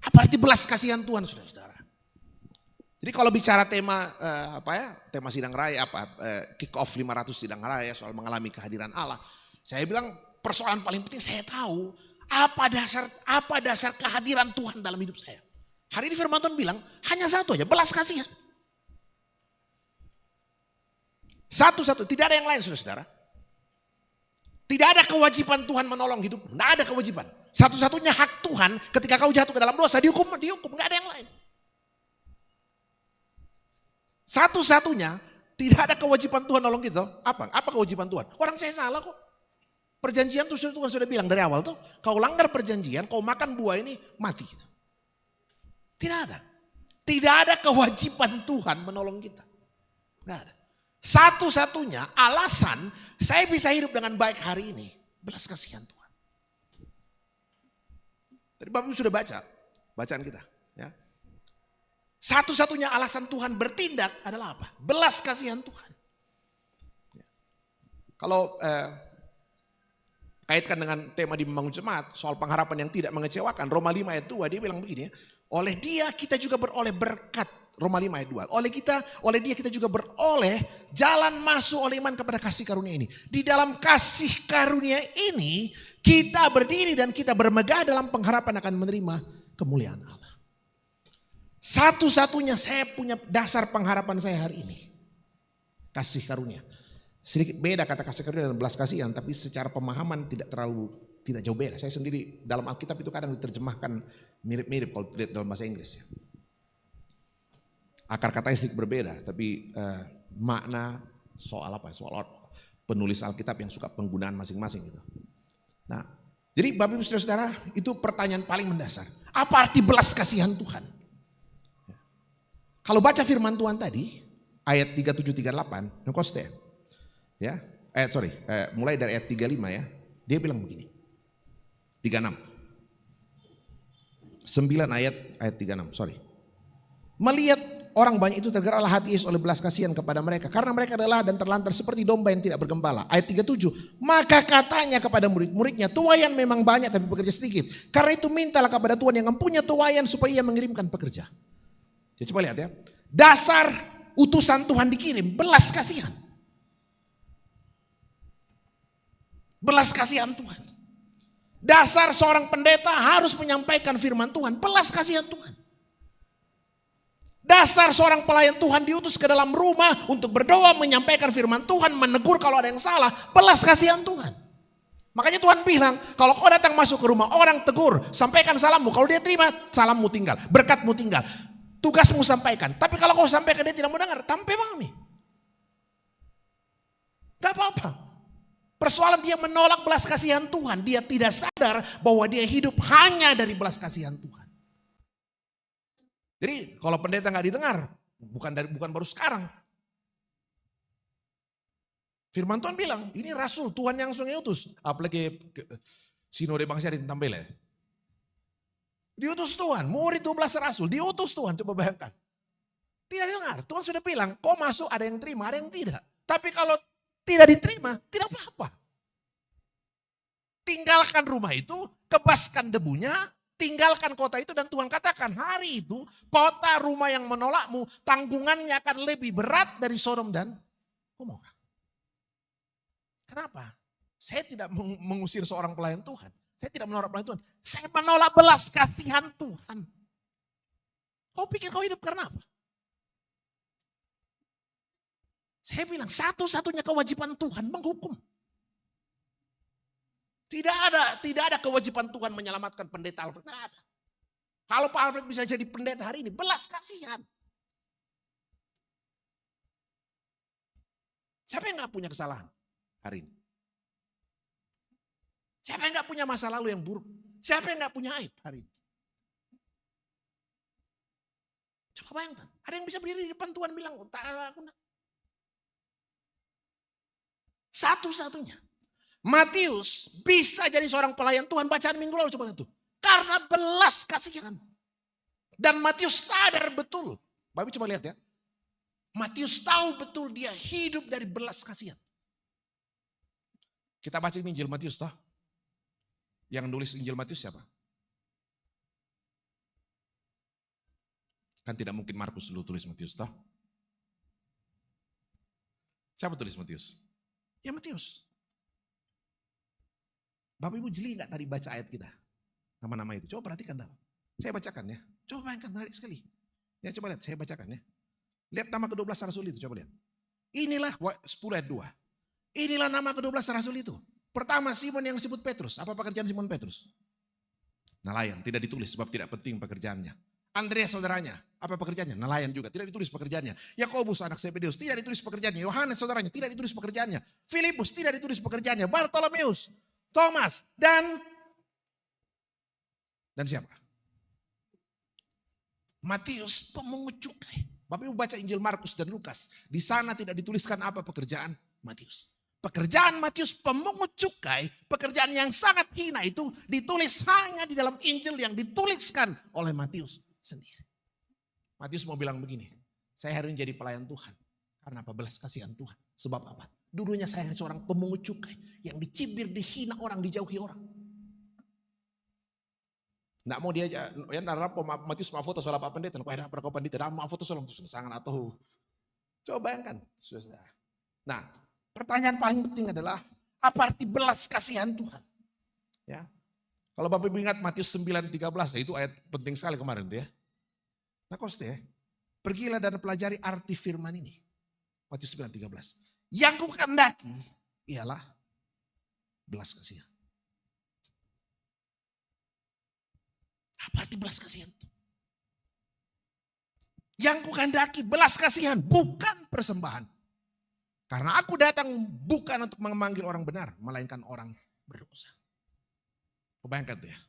Apa arti belas kasihan Tuhan, saudara-saudara? Jadi kalau bicara tema tema sidang raya, kick off 500 sidang raya soal mengalami kehadiran Allah, saya bilang persoalan paling penting saya tahu Apa dasar kehadiran Tuhan dalam hidup saya? Hari ini firman Tuhan bilang hanya satu aja, belas kasihan. Satu-satu, tidak ada yang lain saudara-saudara. Tidak ada kewajiban Tuhan menolong hidupmu, tidak ada kewajiban. Satu-satunya hak Tuhan ketika kau jatuh ke dalam dosa, dihukum, nggak ada yang lain. Satu-satunya, tidak ada kewajiban Tuhan nolong gitu. Apa kewajiban Tuhan? Orang saya salah kok. Perjanjian tuh Tuhan sudah bilang dari awal tuh, kau langgar perjanjian, kau makan buah ini mati. Gitu. Tidak ada. Tidak ada kewajiban Tuhan menolong kita. Nggak ada. Satu-satunya alasan saya bisa hidup dengan baik hari ini, belas kasihan Tuhan. Tadi Bapak Ibu sudah baca, bacaan kita. Ya. Satu-satunya alasan Tuhan bertindak adalah apa? Belas kasihan Tuhan. Ya. Kalau kaitkan dengan tema di membangun jemaat, soal pengharapan yang tidak mengecewakan, Roma 5 ayat 2 dia bilang begini, oleh dia kita juga beroleh berkat. Roma 5 ayat 2. Oleh dia kita juga beroleh jalan masuk oleh iman kepada kasih karunia ini. Di dalam kasih karunia ini kita berdiri dan kita bermegah dalam pengharapan akan menerima kemuliaan Allah. Satu-satunya saya punya dasar pengharapan saya hari ini. Kasih karunia. Sedikit beda kata kasih karunia dan belas kasihan, tapi secara pemahaman tidak jauh beda. Saya sendiri dalam Alkitab itu kadang diterjemahkan mirip-mirip kalau lihat dalam bahasa Inggris ya. Akar katanya sedikit berbeda, tapi makna soal penulis Alkitab yang suka penggunaan masing-masing gitu. Nah, jadi Bapak Ibu Saudara-saudara, itu pertanyaan paling mendasar. Apa arti belas kasihan Tuhan? Kalau baca firman Tuhan tadi, ayat 37-38, Nokoste, ya, mulai dari ayat 35 ya, dia bilang begini, 36, 9 ayat 36, melihat orang banyak itu tergeraklah hati Yesus oleh belas kasihan kepada mereka. Karena mereka adalah dan terlantar seperti domba yang tidak bergembala. Ayat 37. Maka katanya kepada murid-muridnya, tuaian memang banyak tapi pekerja sedikit. Karena itu mintalah kepada Tuhan yang mempunyai tuaian supaya ia mengirimkan pekerja. Ya, coba lihat ya. Dasar utusan Tuhan dikirim, belas kasihan. Belas kasihan Tuhan. Dasar seorang pendeta harus menyampaikan firman Tuhan, belas kasihan Tuhan. Dasar seorang pelayan Tuhan diutus ke dalam rumah untuk berdoa, menyampaikan firman Tuhan, menegur kalau ada yang salah, belas kasihan Tuhan. Makanya Tuhan bilang, kalau kau datang masuk ke rumah orang, tegur, sampaikan salammu. Kalau dia terima, salammu tinggal, berkatmu tinggal. Tugasmu sampaikan. Tapi kalau kau sampaikan dia tidak mau dengar, tampe mami. Gak apa-apa. Persoalan dia menolak belas kasihan Tuhan. Dia tidak sadar bahwa dia hidup hanya dari belas kasihan Tuhan. Jadi kalau pendeta nggak didengar, bukan baru sekarang. Firman Tuhan bilang, ini rasul Tuhan yang langsung utus. Apalagi sinode bangsa di Tampil ya. Diutus Tuhan, murid 12 rasul, diutus Tuhan, coba bayangkan. Tidak didengar, Tuhan sudah bilang, kau masuk ada yang terima, ada yang tidak. Tapi kalau tidak diterima, tidak apa-apa. Tinggalkan rumah itu, kebaskan debunya, tinggalkan kota itu dan Tuhan katakan hari itu kota rumah yang menolakmu tanggungannya akan lebih berat dari Sodom dan Gomora. Kenapa? Saya tidak mengusir seorang pelayan Tuhan. Saya tidak menolak pelayan Tuhan. Saya menolak belas kasihan Tuhan. Kau pikir kau hidup karena apa? Saya bilang satu-satunya kewajiban Tuhan menghukum. Tidak ada kewajiban Tuhan menyelamatkan pendeta Alfred. Tidak ada. Kalau Pak Alfred bisa jadi pendeta hari ini, belas kasihan. Siapa yang gak punya kesalahan hari ini? Siapa yang gak punya masa lalu yang buruk? Siapa yang gak punya aib hari ini? Coba bayangkan, ada yang bisa berdiri di depan Tuhan bilang, tak ada aku. Satu-satunya. Matius bisa jadi seorang pelayan Tuhan, bacaan minggu lalu coba itu. Karena belas kasihan. Dan Matius sadar betul. Bapak coba lihat ya. Matius tahu betul dia hidup dari belas kasihan. Kita baca Injil Matius toh. Yang nulis Injil Matius siapa? Kan tidak mungkin Markus dulu tulis Matius toh. Siapa tulis Matius? Ya Matius. Bapak Ibu jeli nggak tadi baca ayat kita? Nama-nama itu. Coba perhatikan dalam. Saya bacakan ya. Coba bayangkan, menarik sekali. Ya coba lihat, saya bacakan ya. Lihat nama ke-12 rasul itu, coba lihat. Inilah 10 ayat 2. Inilah nama ke-12 rasul itu. Pertama Simon yang disebut Petrus. Apa pekerjaan Simon Petrus? Nelayan, tidak ditulis sebab tidak penting pekerjaannya. Andreas saudaranya, apa pekerjaannya? Nelayan juga, tidak ditulis pekerjaannya. Yakobus anak Zebedeus, tidak ditulis pekerjaannya. Yohanes saudaranya, tidak ditulis pekerjaannya. Filipus, tidak ditulis pekerjaannya. Bartolomeus, Thomas, dan siapa? Matius, pemungut cukai. Bapak Ibu baca Injil Markus dan Lukas. Di sana tidak dituliskan apa pekerjaan Matius. Pekerjaan Matius pemungut cukai, pekerjaan yang sangat hina itu ditulis hanya di dalam Injil yang dituliskan oleh Matius sendiri. Matius mau bilang begini, saya hari ini jadi pelayan Tuhan. Karena apa? Belas kasihan Tuhan. Sebab apa? Dulunya saya seorang pemungut cukai yang dicibir, dihina orang, dijauhi orang. Nggak mau dia, ya narap Matius mau foto soal apa pendeta, kau ada perkau pendeta, mau foto soal itu sangat atau. Coba bayangkan, saudara. Nah, pertanyaan paling penting adalah apa arti belas kasihan Tuhan? Ya, kalau Bapak Ibu ingat Matius 9:13, itu ayat penting sekali kemarin tuh ya. Nah, koste, pergilah dan pelajari arti firman ini. Matius 9:13. Yang kukehendaki ialah belas kasihan. Apa arti belas kasihan itu? Yang kukehendaki belas kasihan, bukan persembahan. Karena aku datang bukan untuk memanggil orang benar, melainkan orang berdosa. Bayangkan tuh ya,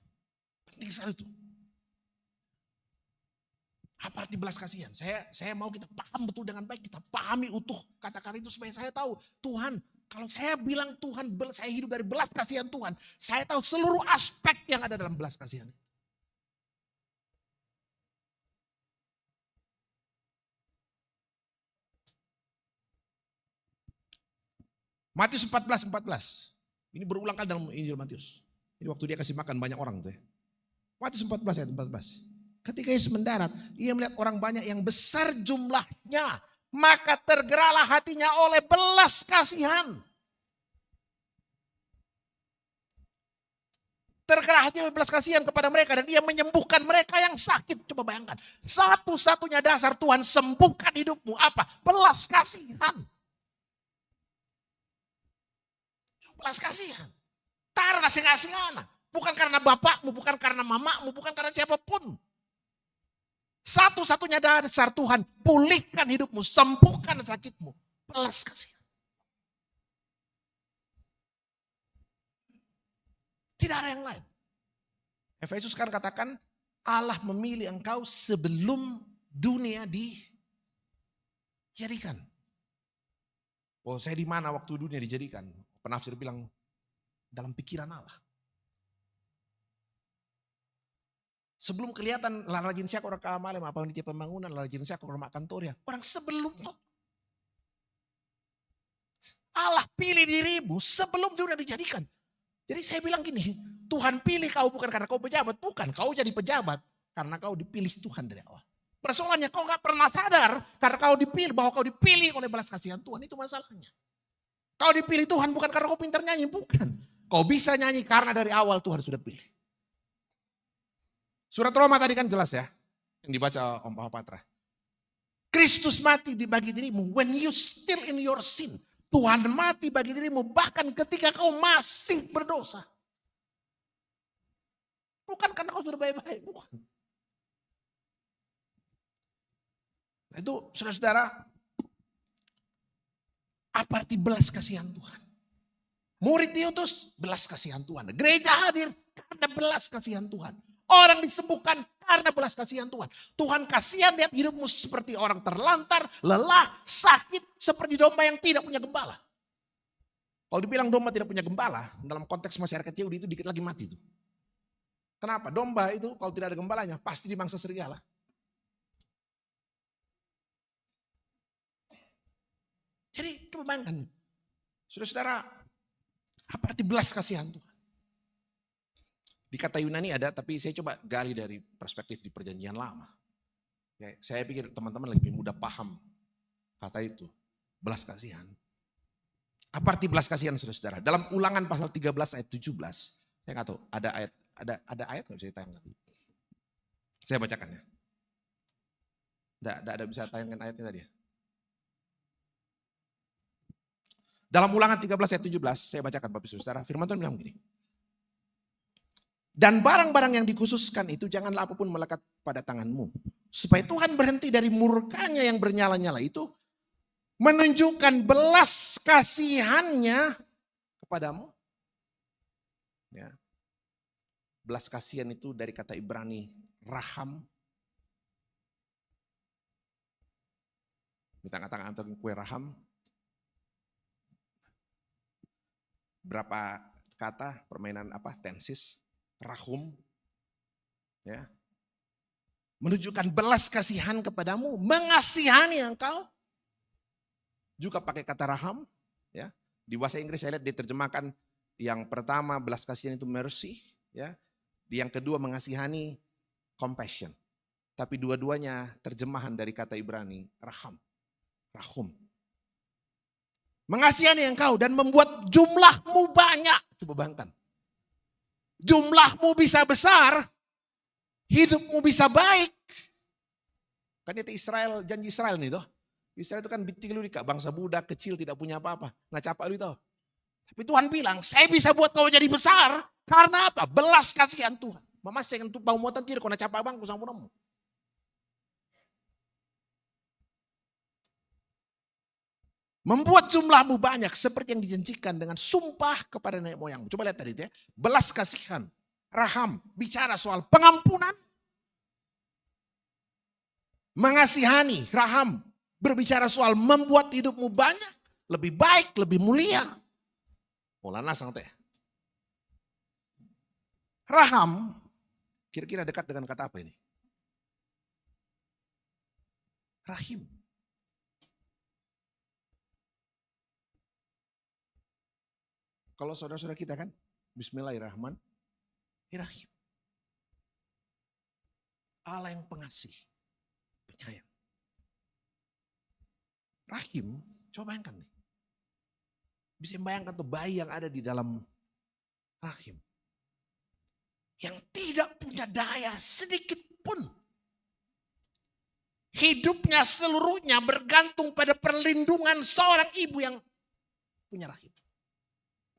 penting sekali itu. Apa arti belas kasihan? Saya mau kita paham betul dengan baik, kita pahami utuh kata-kata itu supaya saya tahu Tuhan. Kalau saya bilang Tuhan, saya hidup dari belas kasihan Tuhan, saya tahu seluruh aspek yang ada dalam belas kasihan. Matius 14:14. Ini berulang kali dalam Injil Matius. Ini waktu dia kasih makan banyak orang tuh ya. Matius 14 ayat 14. Ketika Yesus mendarat, ia melihat orang banyak yang besar jumlahnya. Maka tergeraklah hatinya oleh belas kasihan. Tergerak hati oleh belas kasihan kepada mereka. Dan ia menyembuhkan mereka yang sakit. Coba bayangkan. Satu-satunya dasar Tuhan sembuhkan hidupmu. Apa? Belas kasihan. Belas kasihan. Karena singa-singana. Bukan karena bapakmu, bukan karena mamamu, bukan karena siapapun. Satu-satunya dasar Tuhan, pulihkan hidupmu, sembuhkan sakitmu. Belas kasihan. Tidak ada yang lain. Efesus kan katakan, Allah memilih engkau sebelum dunia dijadikan. Oh, saya di mana waktu dunia dijadikan? Penafsir bilang dalam pikiran Allah. Sebelum kelihatan larajin siak orang kamalem, apa panitia pembangunan, larajin siak orang kantor ya. Orang sebelum kok. Allah pilih dirimu sebelum dunia dijadikan. Jadi saya bilang gini, Tuhan pilih kau bukan karena kau pejabat, bukan. Kau jadi pejabat karena kau dipilih Tuhan dari awal. Persoalannya kau gak pernah sadar karena kau dipilih, bahwa kau dipilih oleh belas kasihan Tuhan, itu masalahnya. Kau dipilih Tuhan bukan karena kau pintar nyanyi, bukan. Kau bisa nyanyi karena dari awal Tuhan sudah pilih. Surat Roma tadi kan jelas ya, yang dibaca Om Pak Patra. Kristus mati bagi dirimu when you still in your sin. Tuhan mati bagi dirimu bahkan ketika kau masih berdosa. Bukan karena kau sudah baik-baik, bukan. Nah itu saudara-saudara, apa arti belas kasihan Tuhan? Murid diutus, belas kasihan Tuhan. Gereja hadir karena belas kasihan Tuhan. Orang disembuhkan karena belas kasihan Tuhan. Tuhan kasihan lihat hidupmu seperti orang terlantar, lelah, sakit, seperti domba yang tidak punya gembala. Kalau dibilang domba tidak punya gembala, dalam konteks masyarakat Yahudi itu dikit lagi mati itu. Kenapa? Domba itu kalau tidak ada gembalanya pasti dimangsa serigala. Jadi coba bayangkan, saudara-saudara, apa arti belas kasihan Tuhan? Di kata Yunani ada, tapi saya coba gali dari perspektif di perjanjian lama. Ya, saya pikir teman-teman lebih mudah paham kata itu, belas kasihan. Apa arti belas kasihan saudara-saudara? Dalam Ulangan pasal 13 ayat 17. Saya nggak tahu, ada ayat nggak bisa ditayangkan? Saya bacakan ya. Ada bisa tayangkan ayatnya tadi ya? Dalam Ulangan 13 ayat 17, saya bacakan Bapak Ibu Saudara, firman Tuhan bilang begini. Dan barang-barang yang dikhususkan itu janganlah apapun melekat pada tanganmu. Supaya Tuhan berhenti dari murkanya yang bernyala-nyala itu, menunjukkan belas kasihannya kepadamu. Ya. Belas kasihan itu dari kata Ibrani raham. Di tengah-tengah antara kue raham. Berapa kata permainan apa? Tensis, rahum. Ya. Menunjukkan belas kasihan kepadamu, mengasihani engkau. Juga pakai kata raham, ya. Di bahasa Inggris saya lihat diterjemahkan yang pertama belas kasihan itu mercy, ya. Yang kedua mengasihani compassion. Tapi dua-duanya terjemahan dari kata Ibrani raham, rahum. Mengasihani engkau dan membuat jumlahmu banyak. Coba bayangkan. Jumlahmu bisa besar, hidupmu bisa baik. Kan itu Israel, janji Israel nih toh. Israel itu kan bitilu dikak, bangsa budak kecil tidak punya apa-apa. Nggak capak lu itu. Tapi Tuhan bilang, saya bisa buat kau jadi besar. Karena apa? Belas kasihan Tuhan. Mama saya untuk bau muatan tidak kau nak capak bangku sama punamu. Membuat jumlahmu banyak seperti yang dijanjikan dengan sumpah kepada nenek moyangmu. Coba lihat tadi itu ya. Belas kasihan, raham, bicara soal pengampunan. Mengasihani, raham, berbicara soal membuat hidupmu banyak, lebih baik, lebih mulia. Mulana sangat ya. Raham, kira-kira dekat dengan kata apa ini? Rahim. Kalau saudara-saudara kita kan, Bismillahirrahmanirrahim. Allah yang pengasih, penyayang. Rahim, coba bayangkan nih. Bisa bayangkan tuh bayi yang ada di dalam rahim. Yang tidak punya daya sedikit pun. Hidupnya seluruhnya bergantung pada perlindungan seorang ibu yang punya rahim.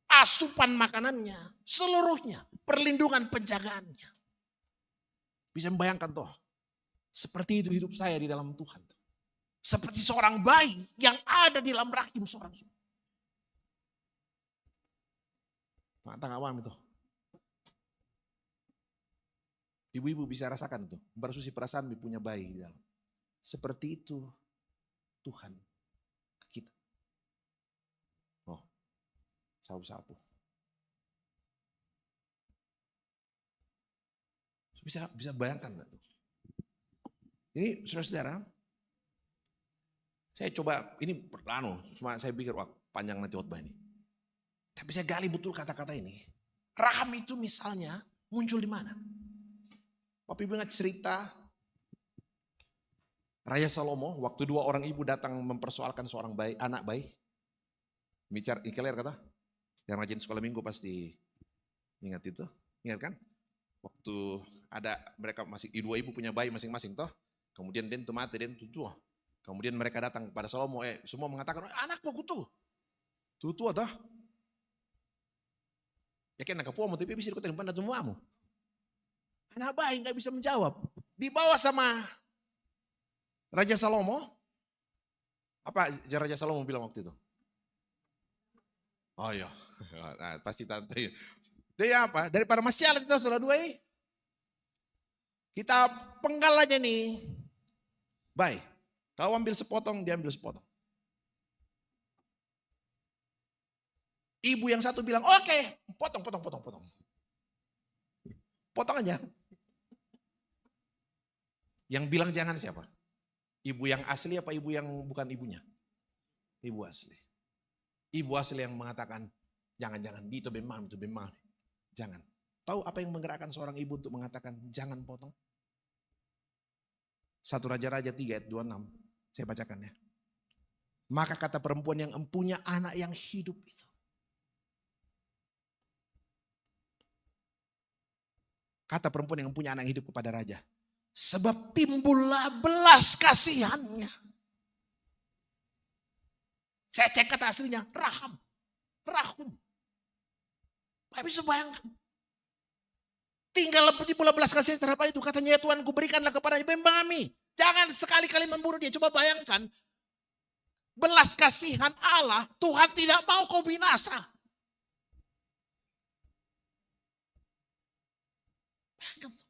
Asupan makanannya, seluruhnya, perlindungan penjagaannya. Bisa membayangkan toh, seperti itu hidup saya di dalam Tuhan. Seperti seorang bayi yang ada di dalam rahim seorang ibu. Tengah awam itu. Ibu-ibu bisa rasakan itu, bersusi perasaan punya bayi di dalam. Seperti itu Tuhan ke kita. Oh, sapu-sapu. Bisa bayangkan enggak tuh? Ini saudara-saudara, saya coba, ini cuma saya pikir wah panjang nanti khotbah ini. Tapi saya gali betul kata-kata ini. Raham itu misalnya muncul di mana? Bapak Ibu ingat cerita Raja Salomo waktu dua orang ibu datang mempersoalkan seorang anak bayi. Bicara Ikeler kata, yang rajin sekolah minggu pasti ingat itu. Ingat kan? Waktu ada mereka masih dua ibu punya bayi masing-masing toh. Kemudian den mati den tutu. Kemudian mereka datang kepada Salomo, semua mengatakan, anakku kutu. Tutu toh. Ya kan nak puamu tapi bisa dikotain pada tumuamu. Anak bayi nggak bisa menjawab. Dibawa sama Raja Salomo. Apa Raja Salomo bilang waktu itu? Oh iya, nah, pasti tante. Dia apa? Daripada masyalat kita salah dua ini. Kita penggal aja nih. Baik, kau ambil sepotong, dia ambil sepotong. Ibu yang satu bilang, oke, potong. Potong aja. Yang bilang jangan siapa? Ibu yang asli apa ibu yang bukan ibunya? Ibu asli. Ibu asli yang mengatakan, jangan, itu bemang. Jangan. Tahu apa yang menggerakkan seorang ibu untuk mengatakan, jangan potong? 1 Raja-Raja 3 ayat 26, saya bacakan ya. Maka kata perempuan yang empunya anak yang hidup itu. Kata perempuan yang punya anak yang hidup kepada raja. Sebab timbullah belas kasihannya. Saya cek kata aslinya, raham. Rahum. Tapi bisa bayangkan. Tinggal timbullah belas kasihan terhadap itu. Katanya, ya Tuhan, ku berikanlah kepadanya kami. Jangan sekali-kali membunuh dia. Coba bayangkan. Belas kasihan Allah, Tuhan tidak mau kau binasa. Bayangkan.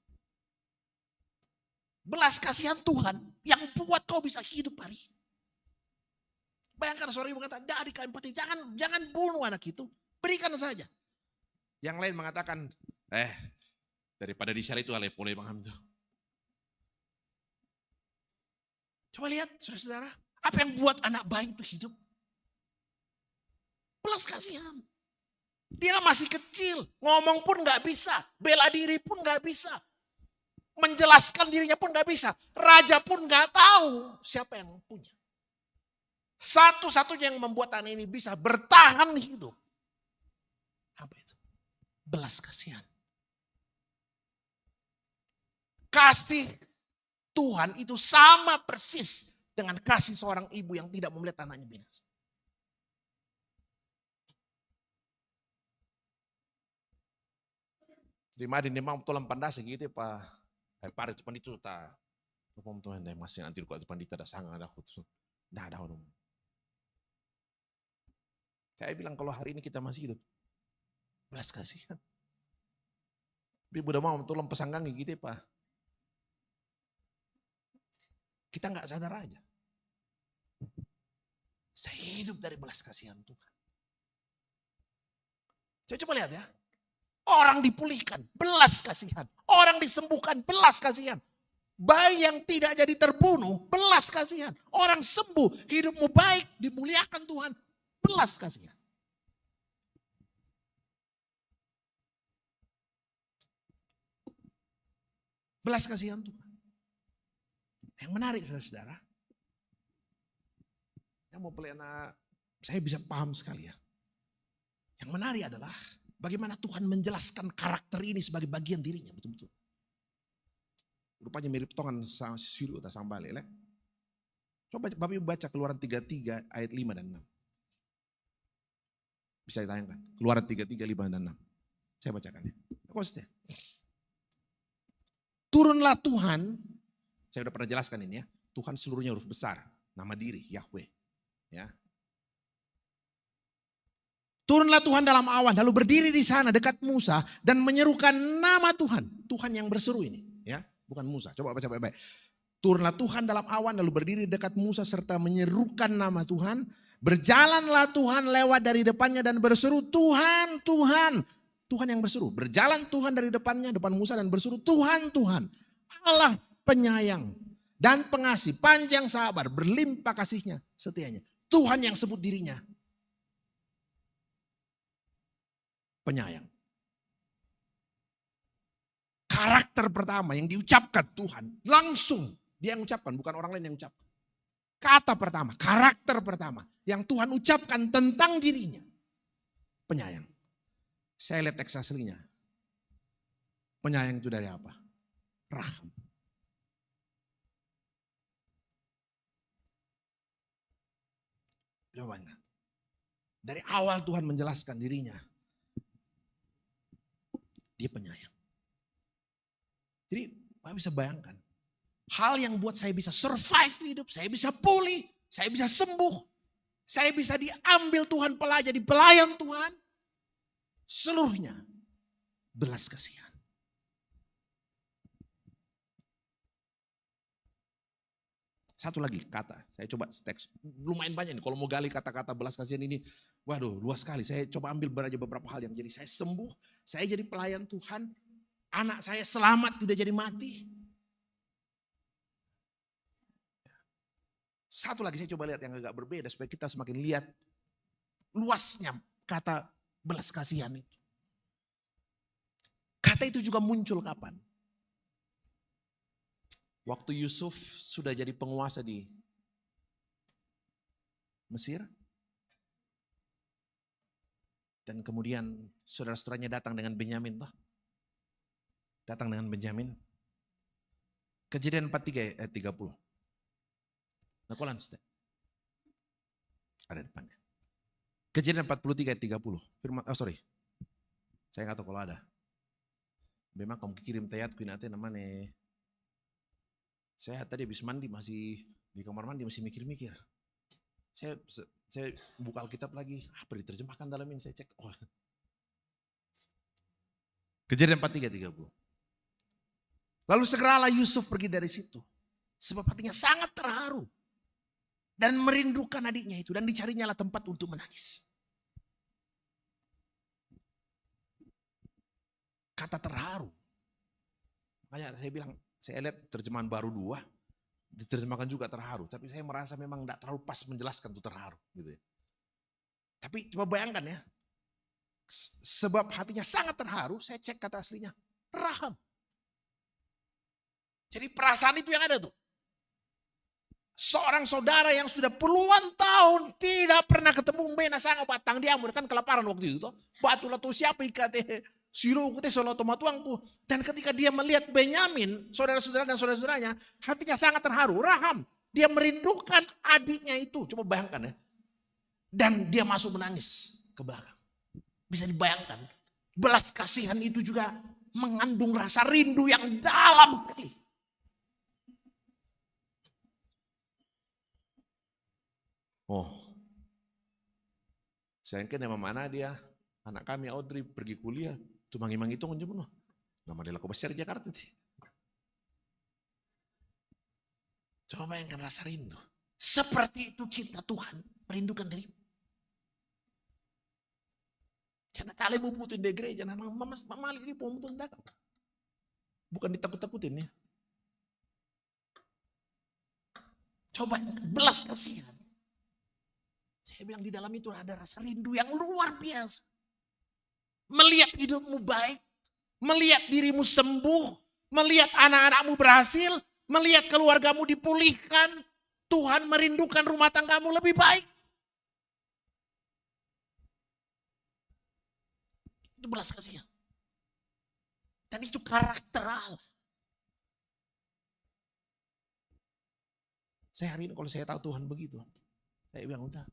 Belas kasihan Tuhan yang buat kau bisa hidup hari ini. Bayangkan seorang ibu kata, dari kalian pati, jangan bunuh anak itu. Berikan saja. Yang lain mengatakan, daripada di syari itu alepole bang itu. Coba lihat saudara-saudara, apa yang buat anak baik itu hidup? Belas kasihan. Dia masih kecil, ngomong pun gak bisa, bela diri pun gak bisa. Menjelaskan dirinya pun gak bisa. Raja pun gak tahu siapa yang punya. Satu-satunya yang membuat anak ini bisa bertahan hidup. Apa itu? Belas kasihan. Kasih Tuhan itu sama persis dengan kasih seorang ibu yang tidak mau melihat anaknya binasa. Terima din memang tulang pandasa gitu Pak. Pare tu pandito ta. Pom Tuhan dai masih nanti ko tu pandita da sanga ada khutsu. Dah ada orang. Saya bilang kalau hari ini kita masih hidup. Belas kasihan. Tapi udah mau tulang pesanggang gitu Pak. Kita nggak sadar aja. Saya hidup dari belas kasihan Tuhan. Coba lihat ya. Orang dipulihkan, belas kasihan. Orang disembuhkan, belas kasihan. Bayi yang tidak jadi terbunuh, belas kasihan. Orang sembuh, hidupmu baik, dimuliakan Tuhan, belas kasihan. Belas kasihan Tuhan. Yang menarik saudara. Yang mau pelena, saya bisa paham sekali ya. Yang menarik adalah bagaimana Tuhan menjelaskan karakter ini sebagai bagian dirinya betul-betul. Rupanya mirip tongan siru atau sambal lele. Coba Bapak Ibu baca Keluaran 33 ayat 5 dan 6. Bisa ditayangkan. Keluaran 33, 5 dan 6. Saya bacakan ya. Maksudnya. Turunlah Tuhan. Saya sudah pernah jelaskan ini ya. Tuhan seluruhnya huruf besar. Nama diri Yahweh. Ya. Turunlah Tuhan dalam awan, lalu berdiri di sana dekat Musa dan menyerukan nama Tuhan. Tuhan yang berseru ini, ya, bukan Musa. Coba baca baik-baik. Turunlah Tuhan dalam awan, lalu berdiri dekat Musa serta menyerukan nama Tuhan. Berjalanlah Tuhan lewat dari depannya dan berseru, Tuhan, Tuhan. Tuhan yang berseru. Berjalan Tuhan dari depannya, depan Musa dan berseru, Tuhan, Tuhan. Allah penyayang dan pengasih, panjang sabar, berlimpah kasihnya, setianya. Tuhan yang sebut dirinya penyayang. Karakter pertama yang diucapkan Tuhan, langsung dia yang ucapkan, bukan orang lain yang ucapkan. Kata pertama, karakter pertama yang Tuhan ucapkan tentang dirinya, penyayang. Saya lihat teks aslinya. Penyayang itu dari apa? Raham. Jawabannya. Dari awal Tuhan menjelaskan dirinya. Dia penyayang. Jadi Pak bisa bayangkan. Hal yang buat saya bisa survive hidup. Saya bisa pulih. Saya bisa sembuh. Saya bisa diambil Tuhan jadi pelayan Tuhan. Seluruhnya belas kasihan. Satu lagi kata, saya coba teks. Lumayan banyak nih kalau mau gali kata-kata belas kasihan ini. Waduh luas sekali, saya coba ambil aja beberapa hal yang jadi saya sembuh. Saya jadi pelayan Tuhan, anak saya selamat tidak jadi mati. Satu lagi saya coba lihat yang agak berbeda supaya kita semakin lihat luasnya kata belas kasihan itu. Kata itu juga muncul kapan? Waktu Yusuf sudah jadi penguasa di Mesir. Dan kemudian saudara-saudaranya datang dengan Benyamin. Datang dengan Benyamin. Kejadian 43 ayat 30. Nakolan, ada depannya. Kejadian 43 ayat 30. Firman, saya nggak tahu kalau ada. Memang kamu kirim tayat kuinate namanya. Saya tadi habis mandi masih di kamar mandi masih mikir-mikir. Saya buka Alkitab lagi, apa diterjemahkan dalam ini, saya cek. Oh. Kejadian 43:30. Lalu segeralah Yusuf pergi dari situ. Sebab hatinya sangat terharu. Dan merindukan adiknya itu. Dan dicarinya lah tempat untuk menangis. Kata terharu. Makanya saya bilang, saya lihat terjemahan baru 2. Diterjemahkan juga terharu. Tapi saya merasa memang tidak terlalu pas menjelaskan itu terharu. Gitu ya. Tapi coba bayangkan ya. Sebab hatinya sangat terharu, saya cek kata aslinya. Raham. Jadi perasaan itu yang ada tuh. Seorang saudara yang sudah puluhan tahun tidak pernah ketemu bena sangat batang dia kan kelaparan waktu itu. Batu latu siapa ikate silo kute solo tomatuangku. Dan ketika dia melihat Benyamin, saudara-saudara dan saudara-saudaranya, hatinya sangat terharu. Raham, dia merindukan adiknya itu. Coba bayangkan ya. Dan dia masuk menangis ke belakang. Bisa dibayangkan. Belas kasihan itu juga mengandung rasa rindu yang dalam sekali. Oh, saya kan nama mana dia, anak kami Audrey pergi kuliah, cuma ngimang itu aja bunuh. Nama dia laku besar Jakarta sih. Coba bayangkan rasa rindu. Seperti itu cinta Tuhan, merindukan dirimu. Jangan kali bubutin di gereja, jangan mama ini pemutun dagang. Bukan ditakut-takutin ya. Coba belas kasihan. Saya bilang di dalam itu ada rasa rindu yang luar biasa. Melihat hidupmu baik, melihat dirimu sembuh, melihat anak-anakmu berhasil, melihat keluargamu dipulihkan, Tuhan merindukan rumah tanggamu lebih baik. Itu belas kasihan. Dan itu karakter Allah. Saya hari ini kalau saya tahu Tuhan begitu, saya bilang udah.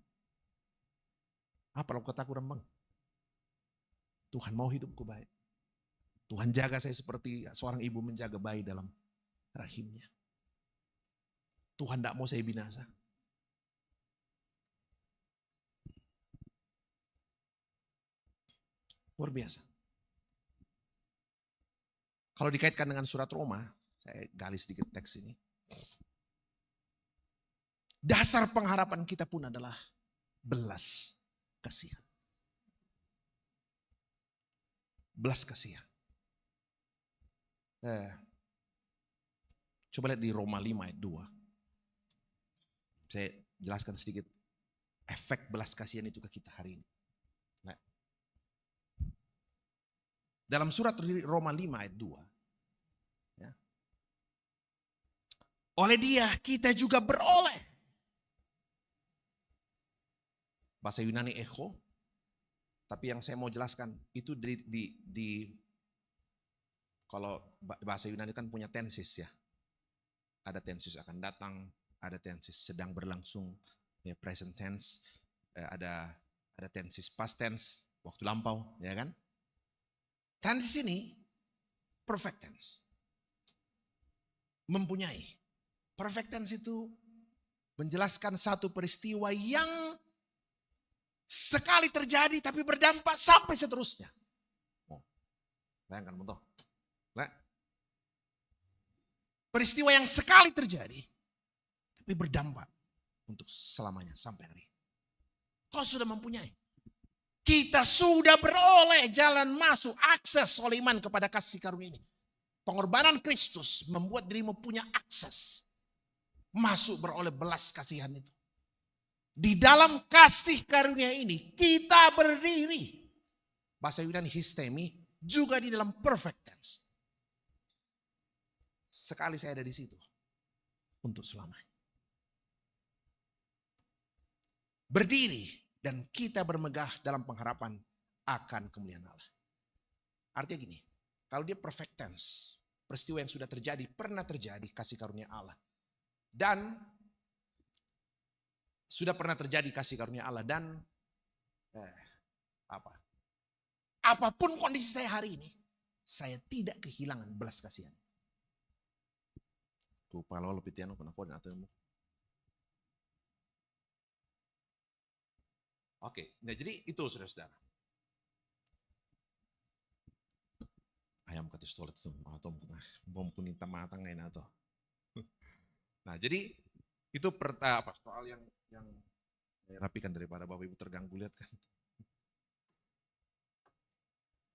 Apa lo kataku rembang? Tuhan mau hidupku baik. Tuhan jaga saya seperti seorang ibu menjaga bayi dalam rahimnya. Tuhan tidak mau saya binasa. Luar biasa. Kalau dikaitkan dengan surat Roma, saya gali sedikit teks ini. Dasar pengharapan kita pun adalah belas kasihan. Belas kasihan. Coba lihat di Roma 5 ayat 2. Saya jelaskan sedikit efek belas kasihan itu ke kita hari ini. Nah, dalam surat Roma 5 ayat 2. Ya, oleh dia kita juga beroleh. Bahasa Yunani echo, tapi yang saya mau jelaskan itu kalau bahasa Yunani kan punya tenses ya. Ada tenses akan datang, ada tenses sedang berlangsung, ya, present tense, ada tenses past tense, waktu lampau, ya kan? Tenses ini perfect tense. Mempunyai. Perfect tense itu menjelaskan satu peristiwa yang sekali terjadi tapi berdampak sampai seterusnya. Oh, bayangkan betul. Nah, peristiwa yang sekali terjadi tapi berdampak untuk selamanya sampai hari ini. Kau sudah mempunyai. Kita sudah beroleh jalan masuk, akses oleh iman kepada kasih karunia ini. Pengorbanan Kristus membuat dirimu punya akses masuk beroleh belas kasihan itu. Di dalam kasih karunia ini kita berdiri. Bahasa Yunani histemi juga di dalam perfect tense. Sekali saya ada di situ untuk selamanya. berdiri dan kita bermegah dalam pengharapan akan kemuliaan Allah. Artinya gini, kalau dia perfect tense, peristiwa yang sudah terjadi, pernah terjadi kasih karunia Allah. Dan sudah pernah terjadi kasih karunia Allah dan apapun kondisi saya hari ini, saya tidak kehilangan belas kasihan. Lupa lo pitian kenapa atau Oke, nah jadi itu saudara-saudara. Ayam kata stolet itu atau bom kuning matang atau. Nah jadi itu soal yang rapikan daripada Bapak Ibu terganggu lihat kan.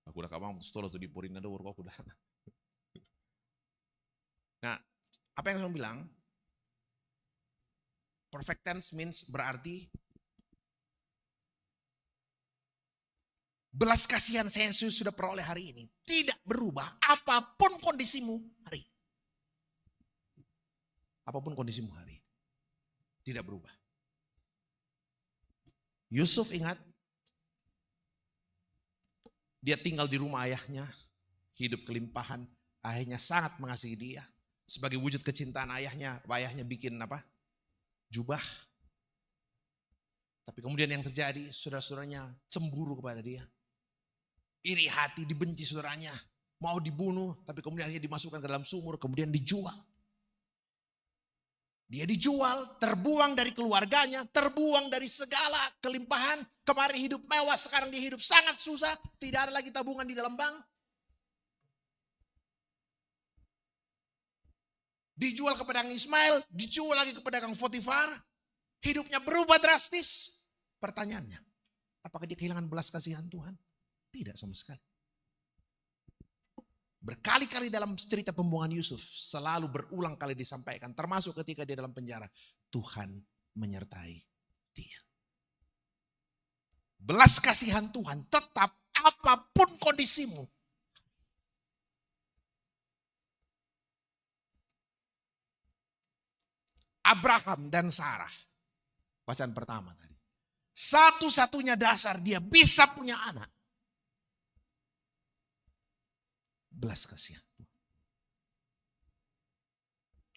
Aku udah kamang stolet tuh dipurin ada aku udah. Nah apa yang saya bilang? Perfect tense means berarti belas kasihan saya yang sudah peroleh hari ini tidak berubah apapun kondisimu hari. Apapun kondisimu hari. Tidak berubah. Yusuf ingat, dia tinggal di rumah ayahnya, hidup kelimpahan, ayahnya sangat mengasihi dia. Sebagai wujud kecintaan ayahnya bikin jubah. Tapi kemudian yang terjadi, saudara-saudaranya cemburu kepada dia. Iri hati, dibenci saudaranya, mau dibunuh, tapi kemudian akhirnya dimasukkan ke dalam sumur, kemudian dijual. Dia dijual, terbuang dari keluarganya, terbuang dari segala kelimpahan. Kemarin hidup mewah, sekarang dia hidup sangat susah. Tidak ada lagi tabungan di dalam bank. Dijual ke pedagang Ismail, dijual lagi ke pedagang Potifar. Hidupnya berubah drastis. Pertanyaannya, apakah dia kehilangan belas kasihan Tuhan? Tidak sama sekali. Berkali-kali dalam cerita pembuangan Yusuf selalu berulang kali disampaikan, termasuk ketika dia dalam penjara, Tuhan menyertai dia. Belas kasihan Tuhan tetap apapun kondisimu. Abraham dan Sarah, bacaan pertama tadi. Satu-satunya dasar dia bisa punya anak. Belas kasihan.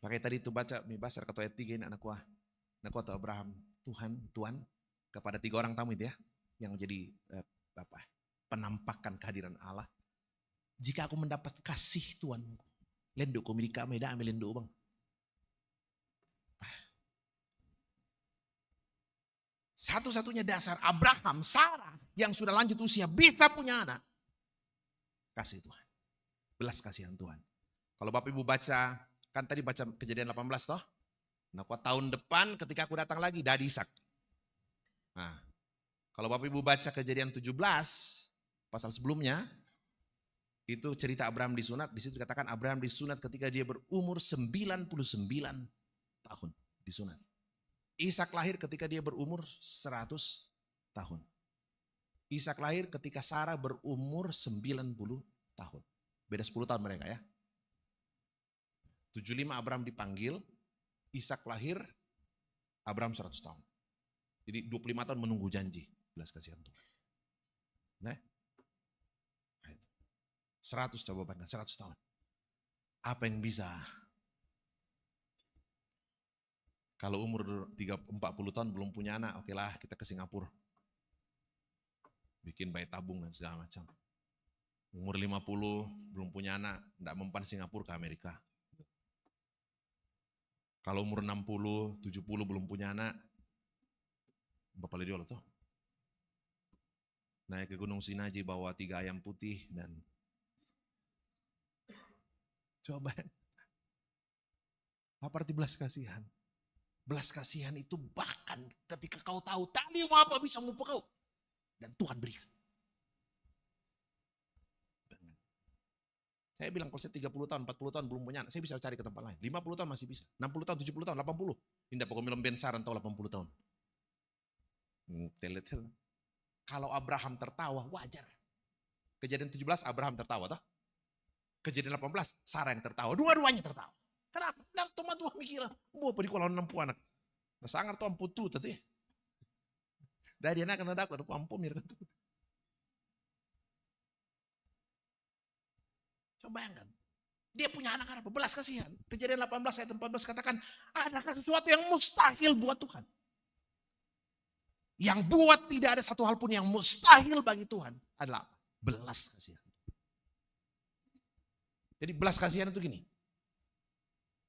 Pakai tadi itu baca Mibasar kata ayat 3 ini anak atau Abraham. Tuhan kepada 3 orang tamu itu ya. Yang jadi penampakan kehadiran Allah. Jika aku mendapat kasih Tuhan. Lenduk komika meda ambil lenduk bang. Satu-satunya dasar Abraham, Sarah yang sudah lanjut usia bisa punya anak. Kasih Tuhan. Belas kasihan Tuhan. Kalau Bapak Ibu baca, kan tadi baca Kejadian 18 toh. Nah, tahun depan ketika aku datang lagi, Dadi Ishak. Nah, kalau Bapak Ibu baca Kejadian 17, pasal sebelumnya, itu cerita Abraham disunat. Di situ dikatakan Abraham disunat ketika dia berumur 99 tahun disunat. Ishak lahir ketika dia berumur 100 tahun. Ishak lahir ketika Sarah berumur 90 tahun. Beda 10 tahun mereka ya. 75 Abraham dipanggil, Ishak lahir, Abraham 100 tahun. Jadi 25 tahun menunggu janji. Belas kasihan Tuhan. Nah, 100 coba bandingkan, 100 tahun. Apa yang bisa? Kalau umur 40 tahun belum punya anak, oke lah kita ke Singapura. Bikin bayi tabung dan segala macam. Umur 50 belum punya anak, tidak mempan Singapura ke Amerika. Kalau umur 60, 70 belum punya anak, Bapak Lidio tuh. Naik ke Gunung Sinaji bawa 3 ayam putih dan coba. Apa arti belas kasihan? Belas kasihan itu bahkan ketika kau tahu tadi mau apa bisa memupuk kau. Dan Tuhan berikan. Saya bilang kalau saya 30 tahun, 40 tahun belum punya anak, saya bisa cari ke tempat lain. 50 tahun masih bisa. 60 tahun, 70 tahun, 80. Tidak pokoknya minum bensaran atau 80 tahun. Teletel. Kalau Abraham tertawa, wajar. Kejadian 17 Abraham tertawa toh. Kejadian 18 Sarah yang tertawa. Dua-duanya tertawa. Kenapa? Dan teman Tuhan mikirlah, mau apa di kolam 60 anak. Nah, sangat tuh amputu tadi. Dari anak anak aku pampum ya kan. Coba bayangkan. Dia punya anak apa? Belas kasihan. Kejadian 18 ayat 14 katakan, adakah sesuatu yang mustahil buat Tuhan? Yang buat tidak ada satu hal pun yang mustahil bagi Tuhan adalah apa? Belas kasihan. Jadi belas kasihan itu gini.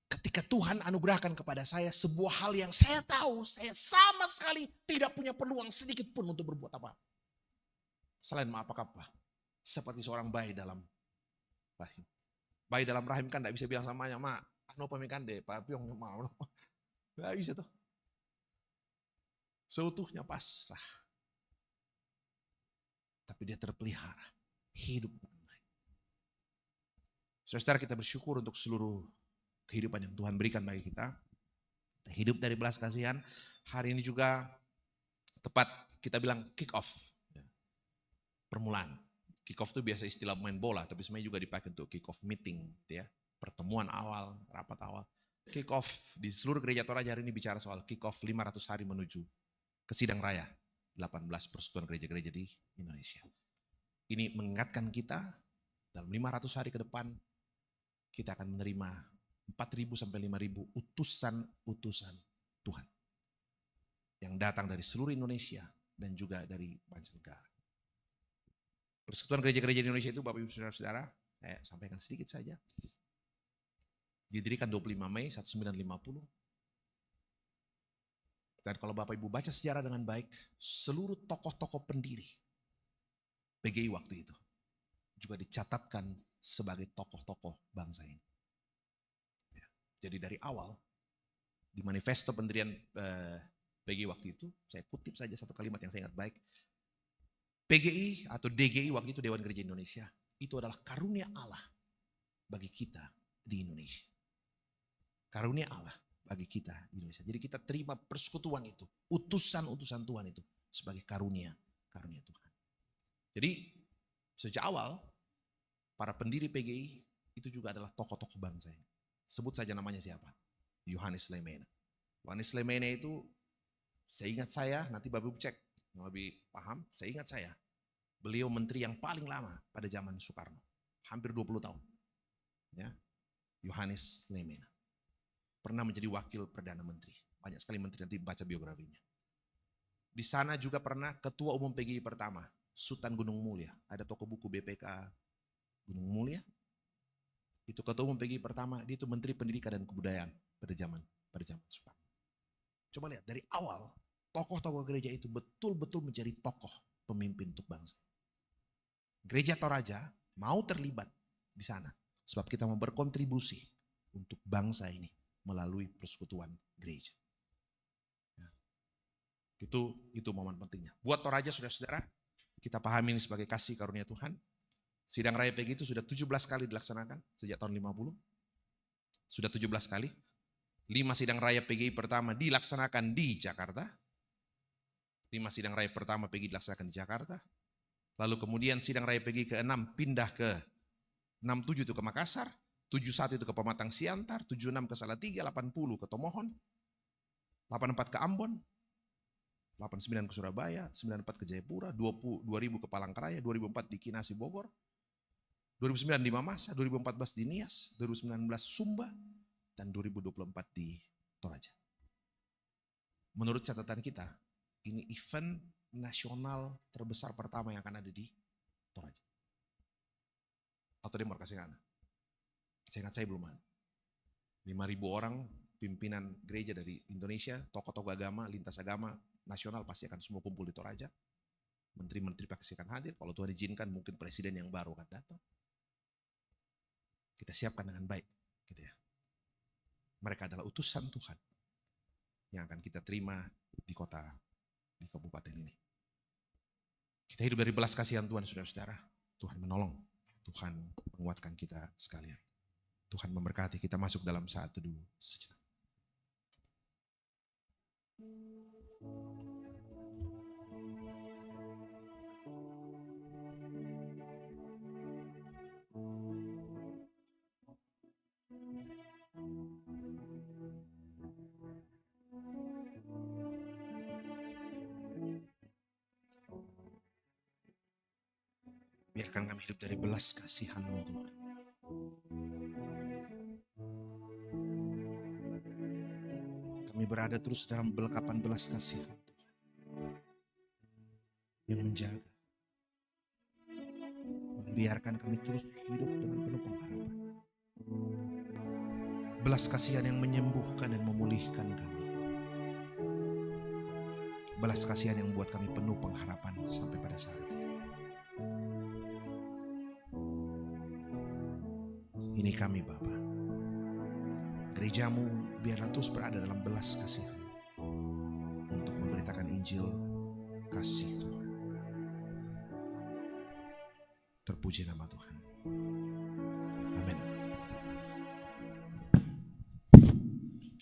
Ketika Tuhan anugerahkan kepada saya sebuah hal yang saya tahu, saya sama sekali tidak punya peluang sedikit pun untuk berbuat apa. Selain maaf apa? Seperti seorang bayi dalam rahim. Bayi dalam rahim kan tidak bisa bilang samanya, mak, anu pemikan deh, Pak Piong mau. Tidak bisa tuh. Seutuhnya pasrah. Tapi dia terpelihara. Hidup dengan baik. Saudara, kita bersyukur untuk seluruh kehidupan yang Tuhan berikan bagi kita. Hidup dari belas kasihan. Hari ini juga tepat kita bilang kick off. Permulaan. Kick off itu biasa istilah main bola, tapi sebenarnya juga dipakai untuk kick off meeting. Ya. Pertemuan awal, rapat awal. Kick off di seluruh gereja Toraja hari ini bicara soal kick off 500 hari menuju ke sidang raya 18 persekutuan gereja-gereja di Indonesia. Ini mengingatkan kita dalam 500 hari ke depan kita akan menerima 4.000 sampai 5.000 utusan-utusan Tuhan yang datang dari seluruh Indonesia dan juga dari mancanegara. Persekutuan gereja-gereja di Indonesia itu Bapak Ibu Saudara-saudara, saya sampaikan sedikit saja. Didirikan 25 Mei 1950. Dan kalau Bapak Ibu baca sejarah dengan baik, seluruh tokoh-tokoh pendiri PGI waktu itu juga dicatatkan sebagai tokoh-tokoh bangsa ini. Ya, jadi dari awal, di manifesto pendirian PGI waktu itu, saya kutip saja satu kalimat yang saya ingat baik. PGI atau DGI waktu itu Dewan Gereja Indonesia, itu adalah karunia Allah bagi kita di Indonesia. Karunia Allah bagi kita di Indonesia. Jadi kita terima persekutuan itu, utusan-utusan Tuhan itu sebagai karunia Tuhan. Jadi sejak awal para pendiri PGI itu juga adalah tokoh-tokoh bangsa ini. Sebut saja namanya siapa? Yohanes Lemena. Yohanes Lemena itu seingat saya, nanti Bapak Ibu cek yang lebih paham, seingat saya beliau menteri yang paling lama pada zaman Soekarno. Hampir 20 tahun. Ya. Yohanes Lemena. Pernah menjadi wakil Perdana Menteri. Banyak sekali menteri, nanti baca biografinya. Di sana juga pernah Ketua Umum PGI pertama, Sultan Gunung Mulia. Ada toko buku BPK Gunung Mulia. Itu Ketua Umum PGI pertama, dia itu Menteri Pendidikan dan Kebudayaan pada zaman Soekarno. Coba lihat, dari awal, tokoh-tokoh gereja itu betul-betul menjadi tokoh pemimpin untuk bangsa. Gereja Toraja mau terlibat di sana, sebab kita mau berkontribusi untuk bangsa ini melalui persekutuan gereja. Ya. Itu momen pentingnya. Buat Toraja saudara-saudara, kita pahami ini sebagai kasih karunia Tuhan. Sidang Raya PGI itu sudah 17 kali dilaksanakan sejak tahun 50. Sudah 17 kali. 5 sidang raya PGI pertama dilaksanakan di Jakarta. 5 sidang raya pertama PGI dilaksanakan di Jakarta. Lalu kemudian sidang raya PGI ke-6 pindah ke 67 itu ke Makassar. 71 itu ke Pematang Siantar, 76 ke Salatiga, 80 ke Tomohon, 84 ke Ambon, 89 ke Surabaya, 94 ke Jayapura, 2000 ke Palangkaraya, 2004 di Kinasi Bogor, 2009 di Mamasa, 2014 di Nias, 2019 Sumba, dan 2024 di Toraja. Menurut catatan kita, ini event nasional terbesar pertama yang akan ada di Toraja. Atau di Markasingana. Saya ingat saya belum ada. 5.000 orang pimpinan gereja dari Indonesia, tokoh-tokoh agama, lintas agama nasional pasti akan semua kumpul di Toraja. Menteri-menteri pasti akan hadir. Kalau Tuhan izinkan mungkin presiden yang baru akan datang. Kita siapkan dengan baik. Gitu ya. Mereka adalah utusan Tuhan yang akan kita terima di kota, di kabupaten ini. Kita hidup dari belas kasihan Tuhan, saudara-saudara. Tuhan menolong. Tuhan menguatkan kita sekalian. Tuhan memberkati kita masuk dalam saat teduh sejenak. Biarkan kami hidup dari belas kasihan-Mu Tuhan. Kami berada terus dalam belekapan belas kasihan Tuhan, yang menjaga, membiarkan kami terus hidup dengan penuh pengharapan. Belas kasihan yang menyembuhkan dan memulihkan kami. Belas kasihan yang membuat kami penuh pengharapan sampai pada saat ini. Ini kami Bapa. Gereja-Mu biarlah terus berada dalam belas kasihan untuk memberitakan Injil kasih Tuhan. Terpuji nama Tuhan. Amin.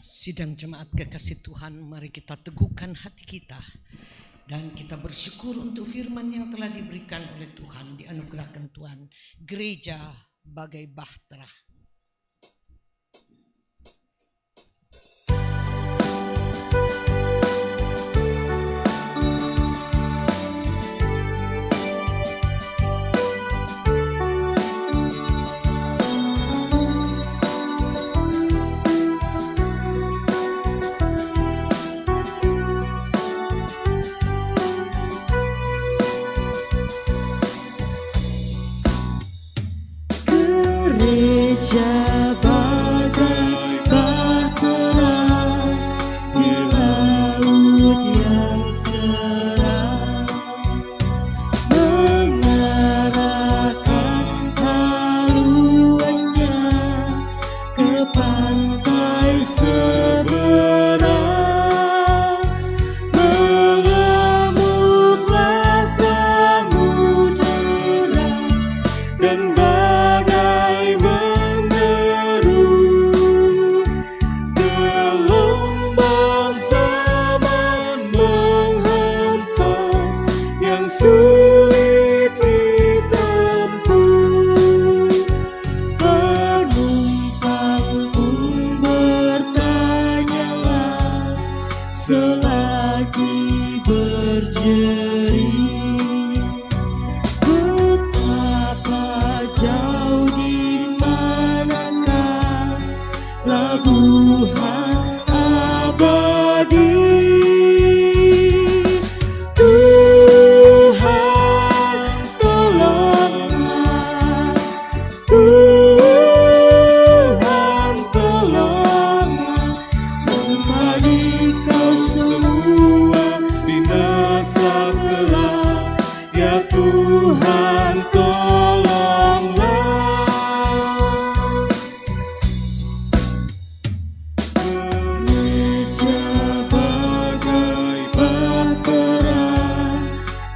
Sidang jemaat kekasih Tuhan, mari kita teguhkan hati kita dan kita bersyukur untuk firman yang telah diberikan oleh Tuhan, dianugerahkan Tuhan. Gereja bagai bahtera. Gereja bagai bahtera di laut yang seram, mengarahkan haluannya ke pantai seberang. Mengamuklah samudera dan badai menderu, gelombang zaman menghempas yang sulit ditempuh. Penumpang pun bertanyalah selagi berjerit, betapa jauh di manakah pelabuhan abadi. Tuhan tolonglah, Tuhan tolonglah, mari kau semua binasa kelak, ya Tuhan tolonglah. Gereja bagai bahtera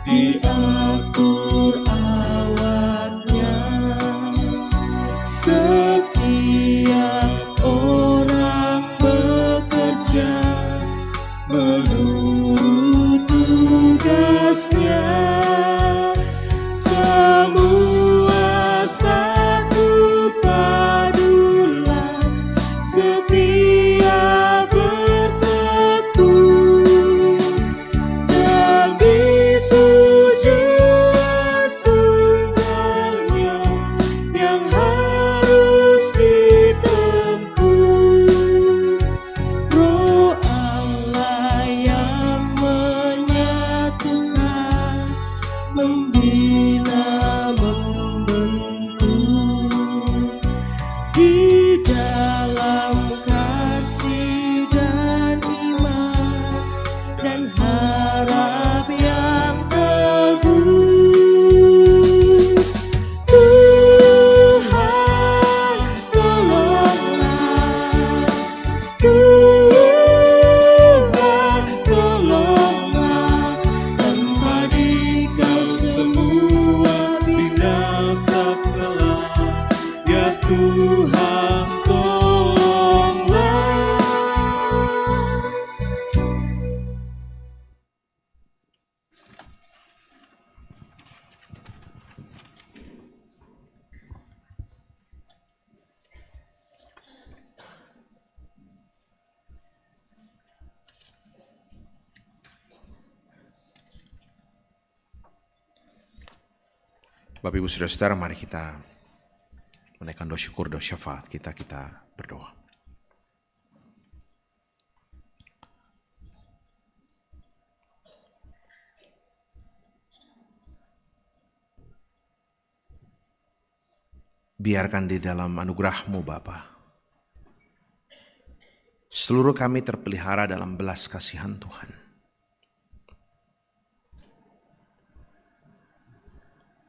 diatur awaknya, setiap orang bekerja menurut tugasnya. Semua satu padulan, setia berteduh demi tujuan tunggalnya yang harus ditempuh. Roh Allah yang menyatukan, membina, membentuk di dalam kasih dan iman dan harap yang teguh. Tuhan tolonglah, Tuhan tolonglah, mari kau semua binasa kelak, ya Tuhan tolonglah. Bapak Ibu Saudara-saudara, mari kita menaikkan doa syukur, doa syafaat kita berdoa. Biarkan di dalam anugerah-Mu Bapa, seluruh kami terpelihara dalam belas kasihan Tuhan.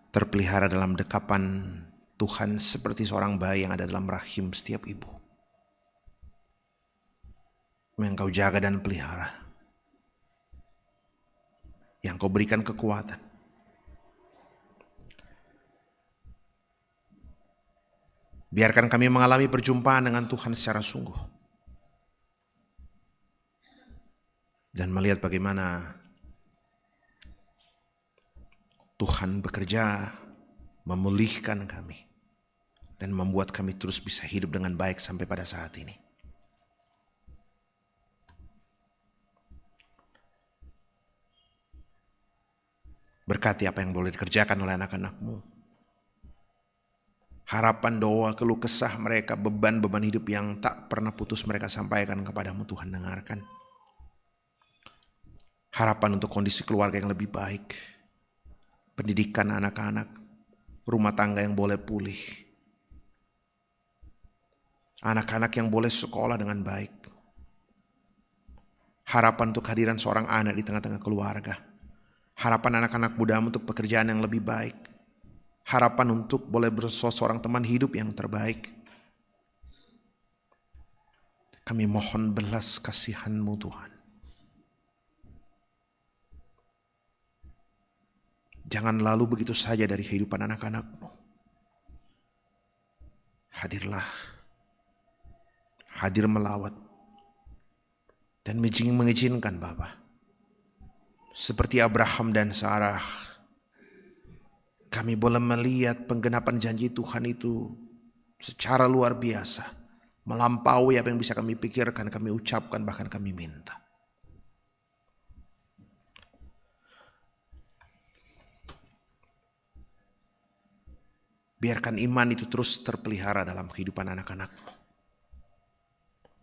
Terpelihara dalam dekapan Tuhan seperti seorang bayi yang ada dalam rahim setiap ibu. Yang Kau jaga dan pelihara. Yang Kau berikan kekuatan. Biarkan kami mengalami perjumpaan dengan Tuhan secara sungguh. Dan melihat bagaimana Tuhan bekerja memulihkan kami. Dan membuat kami terus bisa hidup dengan baik sampai pada saat ini. Berkati apa yang boleh dikerjakan oleh anak-anak-Mu. Harapan, doa, keluh kesah mereka, beban-beban hidup yang tak pernah putus mereka sampaikan kepadamu Tuhan, dengarkan. Harapan untuk kondisi keluarga yang lebih baik. Pendidikan anak-anak, rumah tangga yang boleh pulih. Anak-anak yang boleh sekolah dengan baik. Harapan untuk kehadiran seorang anak di tengah-tengah keluarga. Harapan anak-anak mudamu untuk pekerjaan yang lebih baik. Harapan untuk boleh seorang teman hidup yang terbaik. Kami mohon belas kasihan-Mu Tuhan. Jangan lalu begitu saja dari kehidupan anak-anak-Mu. Hadirlah. Hadir melawat. Dan mengizinkan Bapa. Seperti Abraham dan Sarah. Kami boleh melihat penggenapan janji Tuhan itu secara luar biasa. Melampaui apa yang bisa kami pikirkan, kami ucapkan, bahkan kami minta. Biarkan iman itu terus terpelihara dalam kehidupan anak-anak-Mu.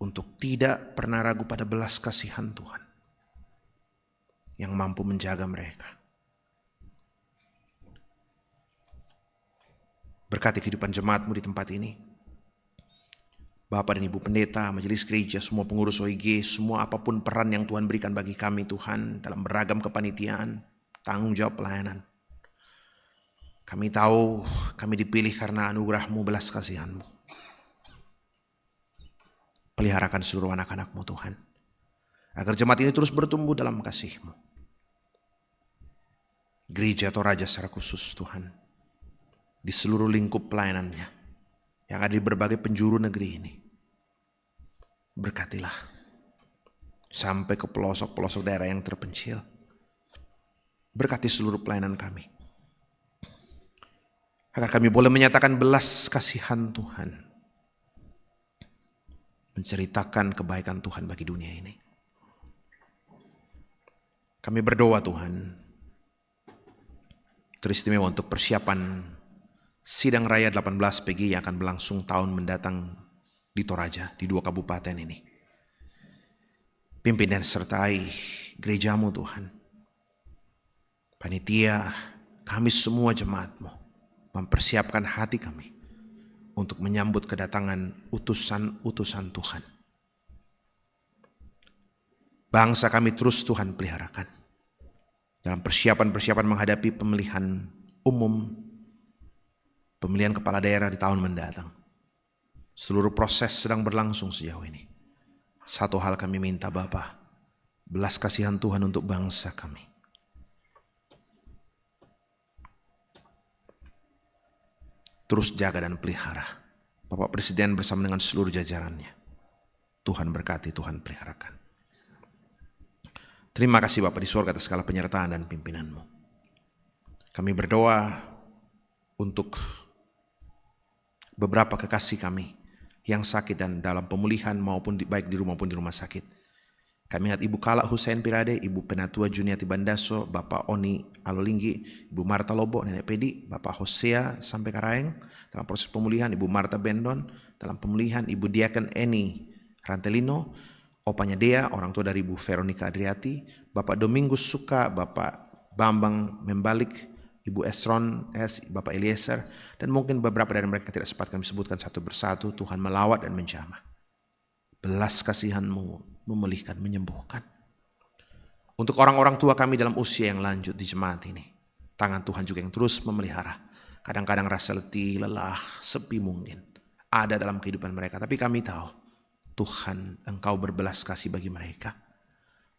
Untuk tidak pernah ragu pada belas kasihan Tuhan. Yang mampu menjaga mereka. Berkati kehidupan jemaat-Mu di tempat ini. Bapak dan Ibu Pendeta, Majelis Gereja, semua pengurus OIG, semua apapun peran yang Tuhan berikan bagi kami Tuhan dalam beragam kepanitiaan, tanggung jawab pelayanan. Kami tahu kami dipilih karena anugerah-Mu, belas kasihan-Mu. Peliharakan seluruh anak-anak-Mu Tuhan. Agar jemaat ini terus bertumbuh dalam kasih-Mu. Gereja atau raja secara khusus Tuhan. Di seluruh lingkup pelayanannya yang ada di berbagai penjuru negeri ini. Berkatilah sampai ke pelosok-pelosok daerah yang terpencil. Berkati seluruh pelayanan kami. Agar kami boleh menyatakan belas kasihan Tuhan. Menceritakan kebaikan Tuhan bagi dunia ini. Kami berdoa Tuhan. Teristimewa untuk persiapan Sidang Raya 18 PG yang akan berlangsung tahun mendatang di Toraja, di 2 kabupaten ini. Pimpin dan sertai gereja-Mu Tuhan. Panitia, kami semua jemaat-Mu. Mempersiapkan hati kami untuk menyambut kedatangan utusan-utusan Tuhan. Bangsa kami terus Tuhan peliharakan. Dalam persiapan-persiapan menghadapi pemilihan umum, pemilihan kepala daerah di tahun mendatang. Seluruh proses sedang berlangsung sejauh ini. Satu hal kami minta Bapa, belas kasihan Tuhan untuk bangsa kami. Terus jaga dan pelihara Bapak Presiden bersama dengan seluruh jajarannya. Tuhan berkati, Tuhan peliharakan. Terima kasih Bapak di surga atas segala penyertaan dan pimpinan-Mu. Kami berdoa untuk beberapa kekasih kami yang sakit dan dalam pemulihan maupun baik di rumah maupun di rumah sakit. Kami ingat Ibu Kala Hussein Pirade, Ibu Penatua Juniati Bandaso, Bapak Oni Alolinggi, Ibu Marta Lobo, Nenek Pedi, Bapak Hosea sampai Karaeng dalam proses pemulihan, Ibu Marta Bendon dalam pemulihan, Ibu Diaken Eni Rantelino, opanya Dea, orang tua dari Ibu Veronica Adriati, Bapak Domingus Suka, Bapak Bambang Membalik, Ibu Esron S, Bapak Eliezer, dan mungkin beberapa dari mereka tidak sempat kami sebutkan satu persatu. Tuhan melawat dan menjamah. Belas kasihan-Mu memulihkan, menyembuhkan. Untuk orang-orang tua kami dalam usia yang lanjut di jemaat ini, tangan Tuhan juga yang terus memelihara. Kadang-kadang rasa letih, lelah, sepi mungkin ada dalam kehidupan mereka, tapi kami tahu Tuhan, Engkau berbelas kasih bagi mereka.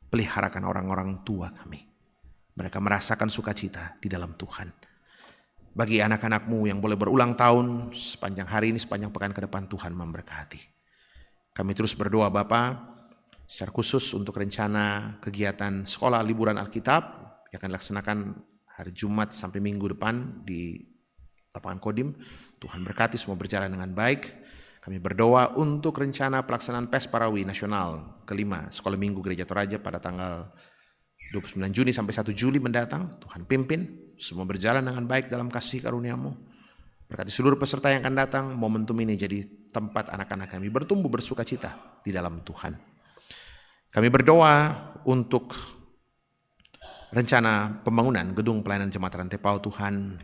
Peliharakan orang-orang tua kami. Mereka merasakan sukacita di dalam Tuhan. Bagi anak-anak-Mu yang boleh berulang tahun sepanjang hari ini, sepanjang pekan ke depan, Tuhan memberkati. Kami terus berdoa Bapa, secara khusus untuk rencana kegiatan sekolah liburan Alkitab yang akan dilaksanakan hari Jumat sampai Minggu depan di lapangan Kodim. Tuhan berkati semua berjalan dengan baik. Kami berdoa untuk rencana pelaksanaan PES Parawi Nasional kelima Sekolah Minggu Gereja Toraja pada tanggal 29 Juni sampai 1 Juli mendatang. Tuhan pimpin, semua berjalan dengan baik dalam kasih karunia-Mu. Berkati seluruh peserta yang akan datang, momentum ini jadi tempat anak-anak kami bertumbuh bersukacita di dalam Tuhan. Kami berdoa untuk rencana pembangunan gedung pelayanan Jemaat Rantepao Tuhan.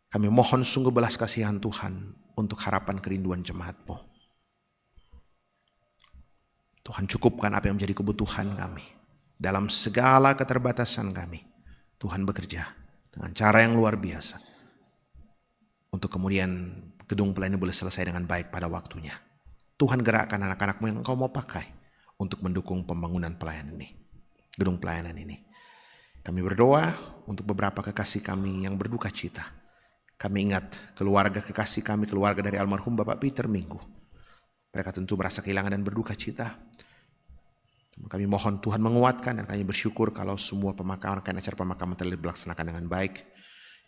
Kami mohon sungguh belas kasihan Tuhan untuk harapan kerinduan jemaat-Mu. Tuhan cukupkan apa yang menjadi kebutuhan kami. Dalam segala keterbatasan kami, Tuhan bekerja dengan cara yang luar biasa. Untuk kemudian gedung pelayanan boleh selesai dengan baik pada waktunya. Tuhan gerakkan anak-anak-Mu yang Engkau mau pakai untuk mendukung pembangunan pelayanan ini. Gedung pelayanan ini. Kami berdoa untuk beberapa kekasih kami yang berduka cita. Kami ingat keluarga kekasih kami, keluarga dari almarhum Bapak Peter Minggu. Mereka tentu merasa kehilangan dan berduka cita. Kami mohon Tuhan menguatkan dan kami bersyukur kalau semua pemakaman, acara pemakaman telah dilaksanakan dengan baik.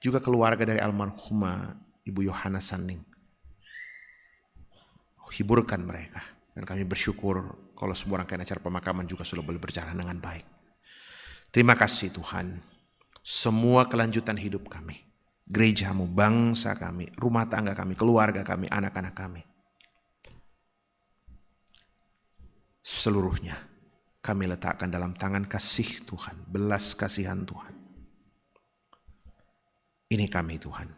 Juga keluarga dari almarhumah Ibu Yohana Sanning. Hiburkan mereka. Dan kami bersyukur kalau semua rangkaian acara pemakaman juga sudah boleh berjalan dengan baik. Terima kasih Tuhan. Semua kelanjutan hidup kami, gereja-Mu, bangsa kami, rumah tangga kami, keluarga kami, anak-anak kami. Seluruhnya kami letakkan dalam tangan kasih Tuhan, belas kasihan Tuhan. Ini kami Tuhan.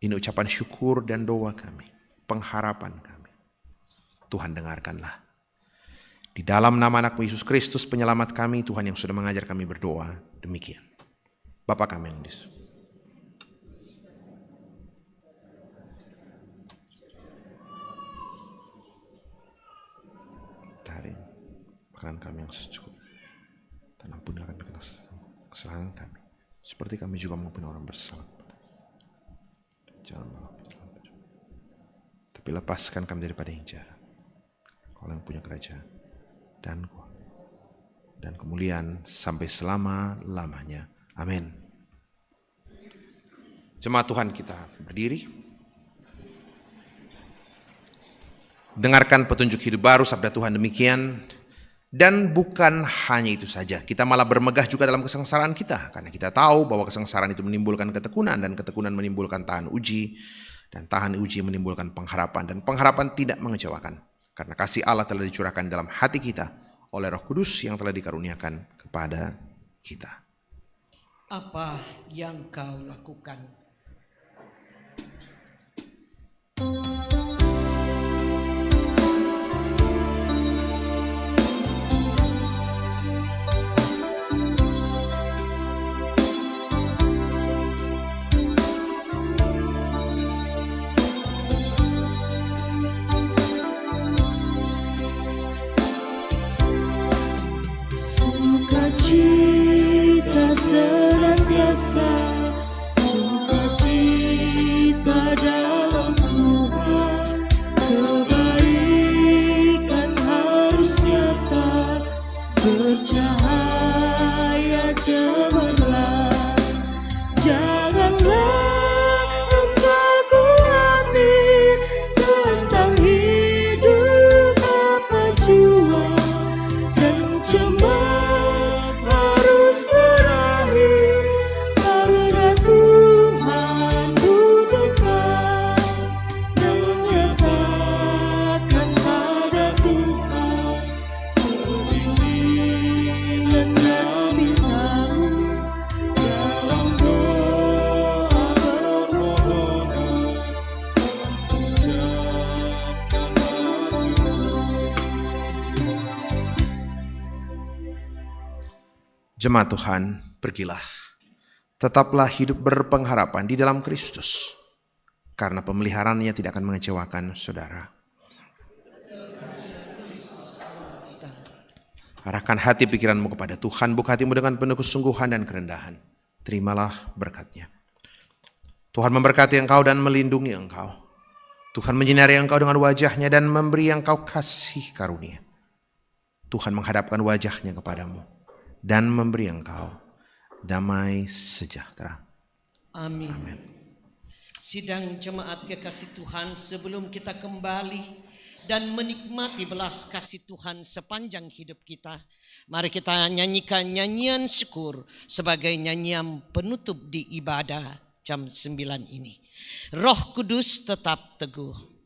Ini ucapan syukur dan doa kami, pengharapan kami. Tuhan dengarkanlah. Di dalam nama anak Yesus Kristus penyelamat kami, Tuhan yang sudah mengajar kami berdoa, demikian. Bapa kami yang di surga. Dari makanan kami yang secukupnya, dan ampuni kami kesalahan kami, seperti kami juga mengampuni orang bersalah. Jangan malah tapi lepaskan kami daripada yang jahat. Kau yang punya kerajaan dan kuasa dan kemuliaan sampai selama-lamanya. Amin. Jemaat Tuhan, kita berdiri. Dengarkan petunjuk hidup baru, sabda Tuhan demikian. Dan bukan hanya itu saja, kita malah bermegah juga dalam kesengsaraan kita. Karena kita tahu bahwa kesengsaraan itu menimbulkan ketekunan, dan ketekunan menimbulkan tahan uji, dan tahan uji menimbulkan pengharapan, dan pengharapan tidak mengecewakan. Karena kasih Allah telah dicurahkan dalam hati kita oleh Roh Kudus yang telah dikaruniakan kepada kita. Apa yang kau lakukan? Sukacita senantiasa, sukacita dalam Tuhan, kebaikan harus nyata, bercahaya cemerlang. Janganlah engkau khawatir tentang hidup apa jua. Jemaat Tuhan, pergilah. Tetaplah hidup berpengharapan di dalam Kristus, karena pemeliharaannya tidak akan mengecewakan saudara. Arahkan hati pikiranmu kepada Tuhan, buka hatimu dengan penuh kesungguhan dan kerendahan. Terimalah berkat-Nya. Tuhan memberkati engkau dan melindungi engkau. Tuhan menyinari engkau dengan wajah-Nya dan memberi engkau kasih karunia. Tuhan menghadapkan wajah-Nya kepadamu dan memberi engkau damai sejahtera. Amin. Sidang jemaat kekasih Tuhan, sebelum kita kembali dan menikmati belas kasih Tuhan sepanjang hidup kita, mari kita nyanyikan nyanyian syukur sebagai nyanyian penutup di ibadah jam 9 ini. Roh Kudus tetap teguh.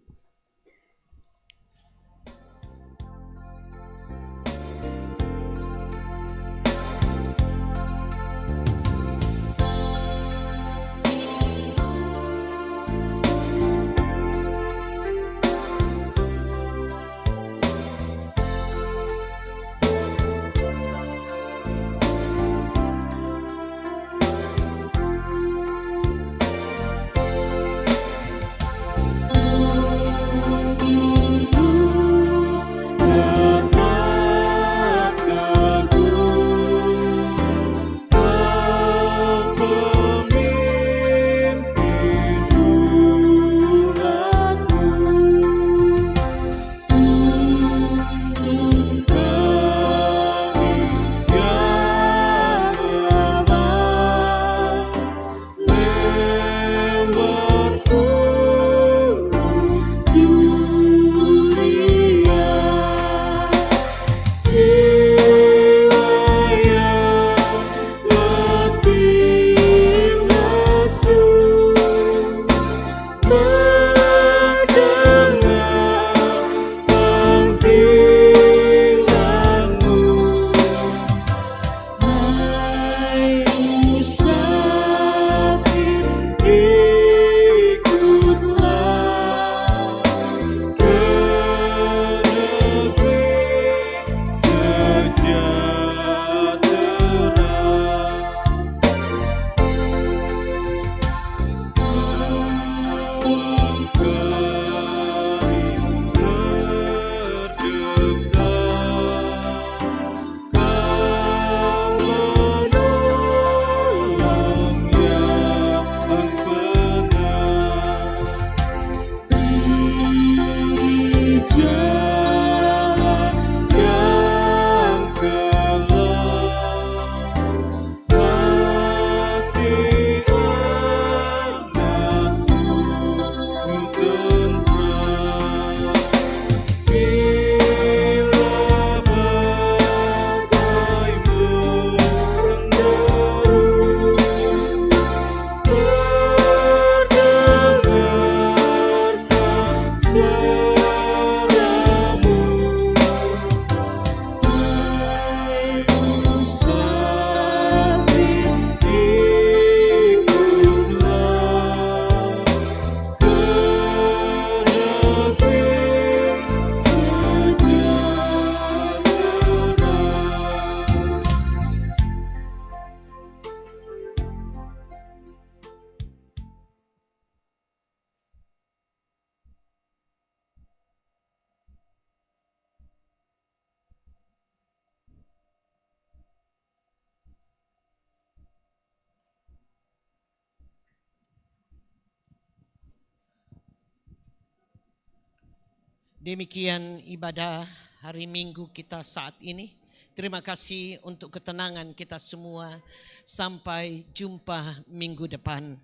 Demikian ibadah hari Minggu kita saat ini. Terima kasih untuk ketenangan kita semua. Sampai jumpa minggu depan.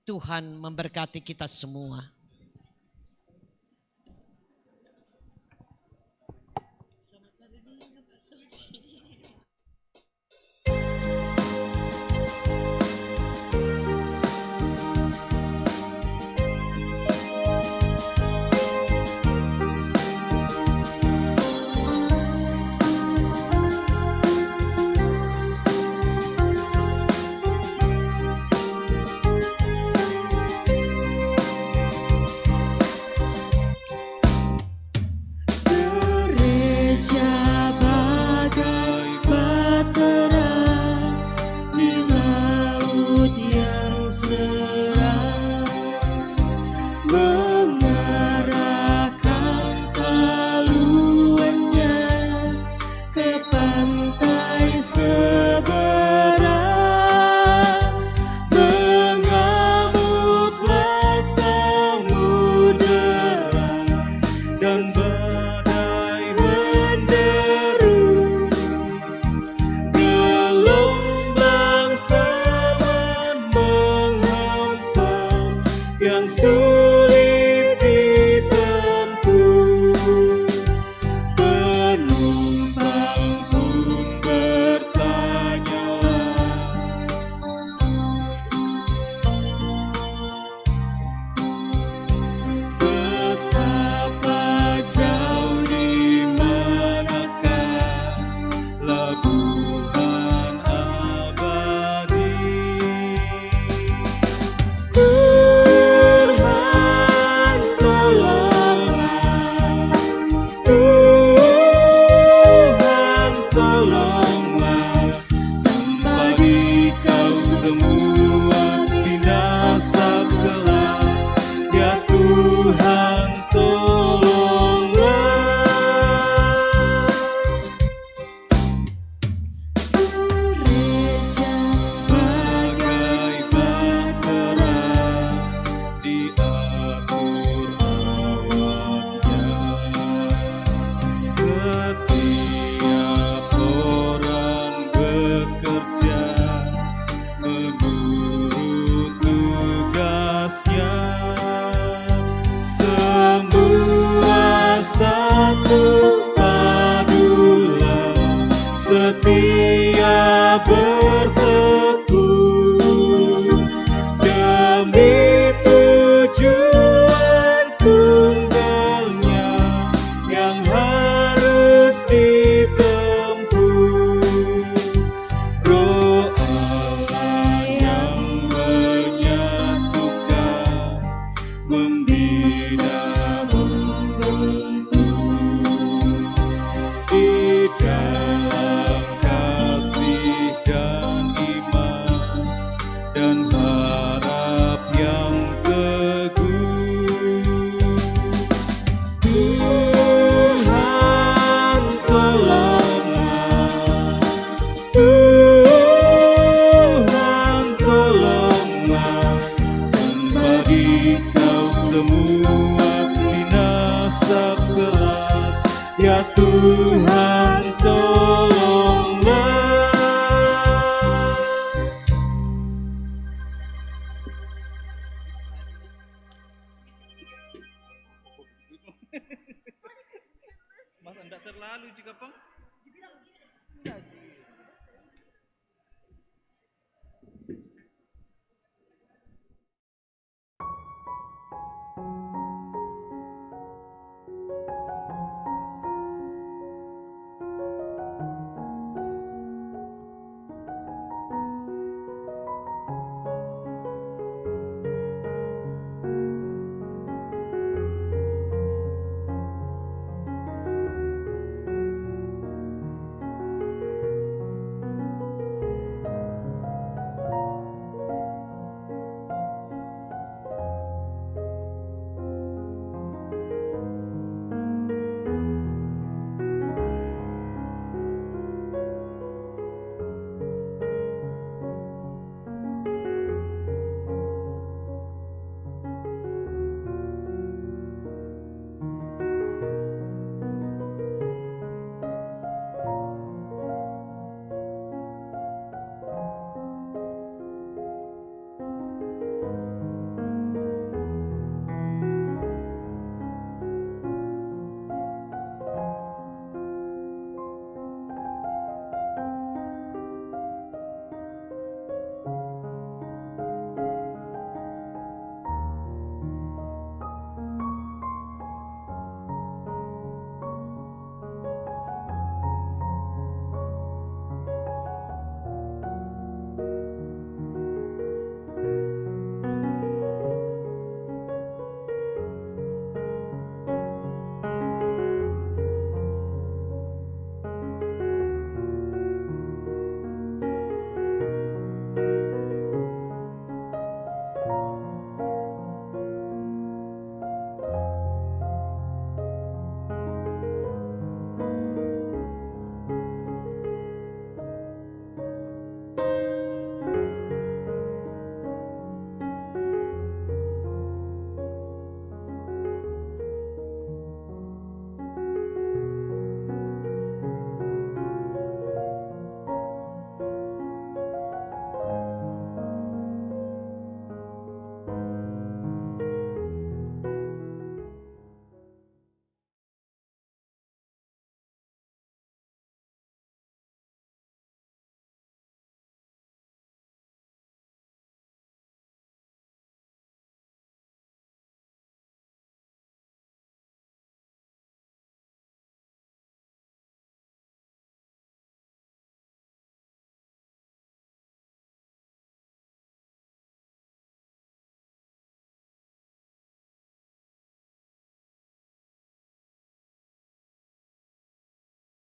Tuhan memberkati kita semua. ber